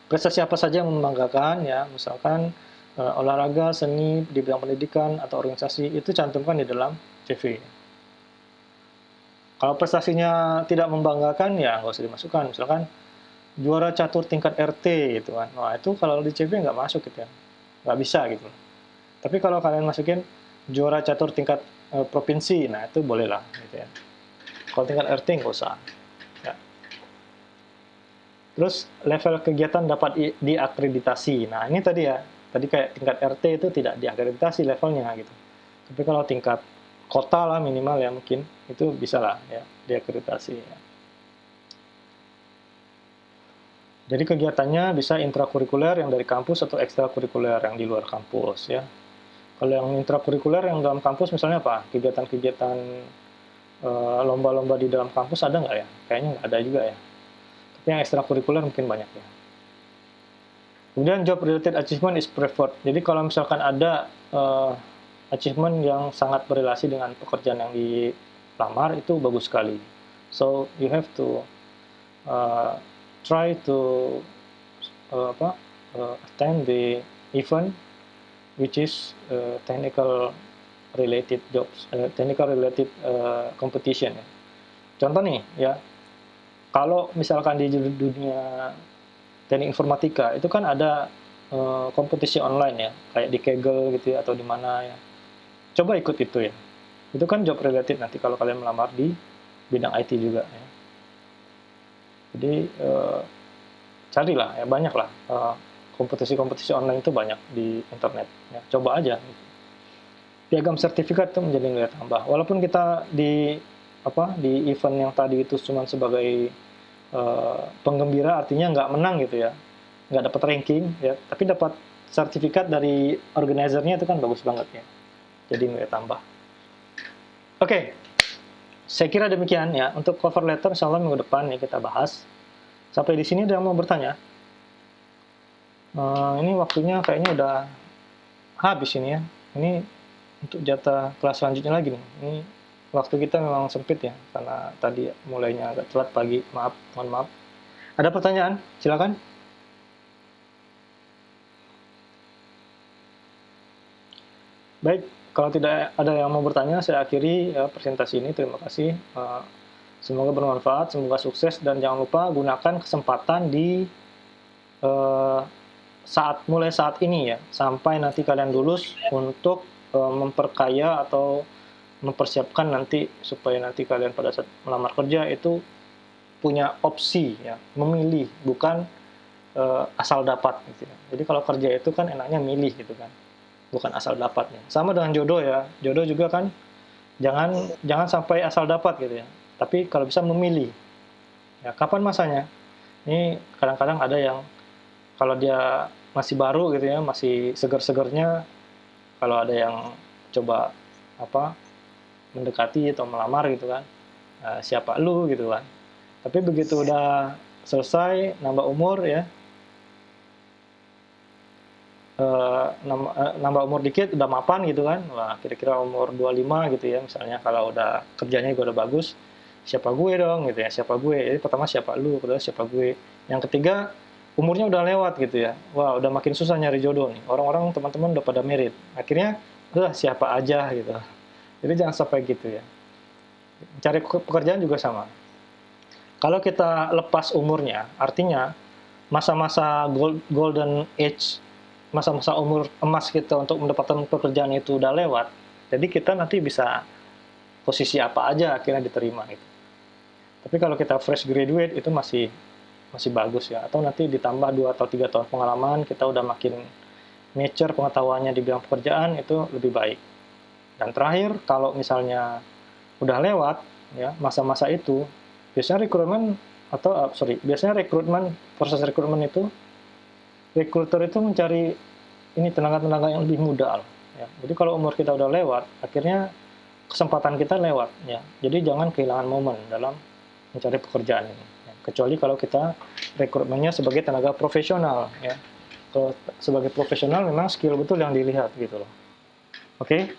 Prestasi apa saja yang membanggakan ya, misalkan olahraga, seni, di bidang pendidikan atau organisasi itu cantumkan di dalam CV. Kalau prestasinya tidak membanggakan ya nggak usah dimasukkan. Misalkan juara catur tingkat RT gitu kan. Wah itu kalau di CV nggak masuk gitu ya, nggak bisa gitu. Tapi kalau kalian masukin juara catur tingkat provinsi, nah itu boleh lah gitu ya. Kalau tingkat RT nggak usah. Ya. Terus level kegiatan dapat diakreditasi. Nah ini tadi ya. Tadi kayak tingkat RT itu tidak diakreditasi levelnya gitu. Tapi kalau tingkat kota lah minimal ya mungkin itu bisa lah ya diakreditasi. Ya. Jadi kegiatannya bisa intrakurikuler yang dari kampus atau ekstrakurikuler yang di luar kampus ya. Kalau yang intrakurikuler yang dalam kampus misalnya apa? Kegiatan-kegiatan lomba-lomba di dalam kampus ada nggak ya? Kayaknya nggak ada juga ya. Tapi yang ekstrakurikuler mungkin banyak ya. Kemudian job related achievement is preferred. Jadi kalau misalkan ada achievement yang sangat berrelasi dengan pekerjaan yang dilamar itu bagus sekali. So you have to try to attend the event which is technical related jobs, technical related competition. Ya. Contoh nih ya, kalau misalkan di dunia teknik informatika itu kan ada kompetisi online ya, kayak di Kaggle gitu ya, atau di mana ya. Coba ikut itu ya. Itu kan job related nanti kalau kalian melamar di bidang IT juga ya. Jadi carilah ya, banyaklah kompetisi-kompetisi online itu banyak di internet. Ya, coba aja. Piagam sertifikat itu menjadi nilai tambah. Walaupun kita di event yang tadi itu cuma sebagai penggembira, artinya nggak menang gitu ya, nggak dapat ranking ya, tapi dapat sertifikat dari organizernya itu kan bagus banget ya. Jadi nilai tambah. Oke, saya kira demikian ya. Untuk cover letter, insya Allah minggu depan ya kita bahas. Sampai di sini ada yang mau bertanya? Ini waktunya kayaknya udah habis ini ya. Ini untuk jatah kelas selanjutnya lagi nih. Ini waktu kita memang sempit ya, karena tadi mulainya agak telat pagi. Mohon maaf. Ada pertanyaan? Silakan. Baik, kalau tidak ada yang mau bertanya, saya akhiri ya, presentasi ini. Terima kasih. Semoga bermanfaat, semoga sukses, dan jangan lupa gunakan kesempatan di mulai saat ini ya, sampai nanti kalian lulus untuk memperkaya atau mempersiapkan nanti supaya nanti kalian pada saat melamar kerja itu punya opsi ya, memilih, bukan asal dapat gitu ya. Jadi kalau kerja itu kan enaknya milih gitu kan, bukan asal dapatnya. Sama dengan jodoh ya, jodoh juga kan jangan sampai asal dapat gitu ya, tapi kalau bisa memilih ya, kapan masanya. Ini kadang-kadang ada yang kalau dia masih baru gitu ya, masih seger-segernya, kalau ada yang coba mendekati atau melamar gitu kan, siapa lu gitu kan. Tapi begitu udah selesai, nambah umur ya, nambah umur dikit, udah mapan gitu kan, wah kira-kira umur 25 gitu ya, misalnya kalau udah kerjanya juga udah bagus, siapa gue dong gitu ya, siapa gue. Jadi pertama siapa lu, kedua siapa gue. Yang ketiga, umurnya udah lewat gitu ya, wah udah makin susah nyari jodoh nih. Orang-orang teman-teman udah pada merit, akhirnya udah siapa aja gitu. Jadi jangan sampai gitu ya. Cari pekerjaan juga sama. Kalau kita lepas umurnya, artinya masa-masa golden age, masa-masa umur emas kita untuk mendapatkan pekerjaan itu udah lewat. Jadi kita nanti bisa posisi apa aja akhirnya diterima gitu. Tapi kalau kita fresh graduate itu masih bagus ya. Atau nanti ditambah 2 atau 3 tahun pengalaman, kita udah makin mature pengetahuannya di bidang pekerjaan, itu lebih baik. Dan terakhir, kalau misalnya udah lewat ya masa-masa itu, biasanya proses rekrutmen itu, recruiter itu mencari ini tenaga-tenaga yang lebih muda loh, ya. Jadi kalau umur kita udah lewat, akhirnya kesempatan kita lewat ya. Jadi jangan kehilangan momen dalam mencari pekerjaan ini. Ya. Kecuali kalau kita rekrutmennya sebagai tenaga profesional ya. Kalau sebagai profesional memang skill betul yang dilihat gitu loh. Oke.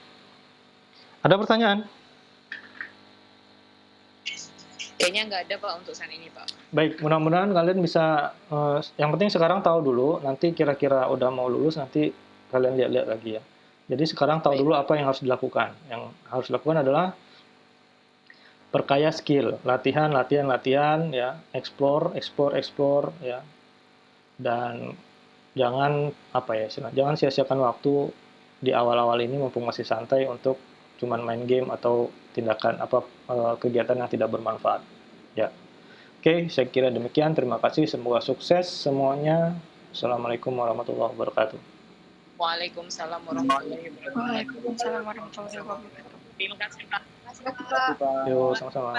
Ada pertanyaan? Kayaknya nggak ada Pak untuk saat ini Pak. Baik, mudah-mudahan kalian bisa, yang penting sekarang tahu dulu, nanti kira-kira udah mau lulus, nanti kalian lihat-lihat lagi ya. Jadi sekarang tahu dulu apa yang harus dilakukan. Yang harus dilakukan adalah perkaya skill, latihan ya, explore ya. Dan jangan jangan sia-siakan waktu di awal-awal ini mumpung masih santai untuk cuman main game atau tindakan kegiatan yang tidak bermanfaat. Ya. Oke, saya kira demikian. Terima kasih. Semoga sukses semuanya. Assalamualaikum warahmatullahi wabarakatuh. Waalaikumsalam warahmatullahi wabarakatuh. Waalaikumsalam warahmatullahi wabarakatuh. Terima kasih Pak. Yuk, sama-sama.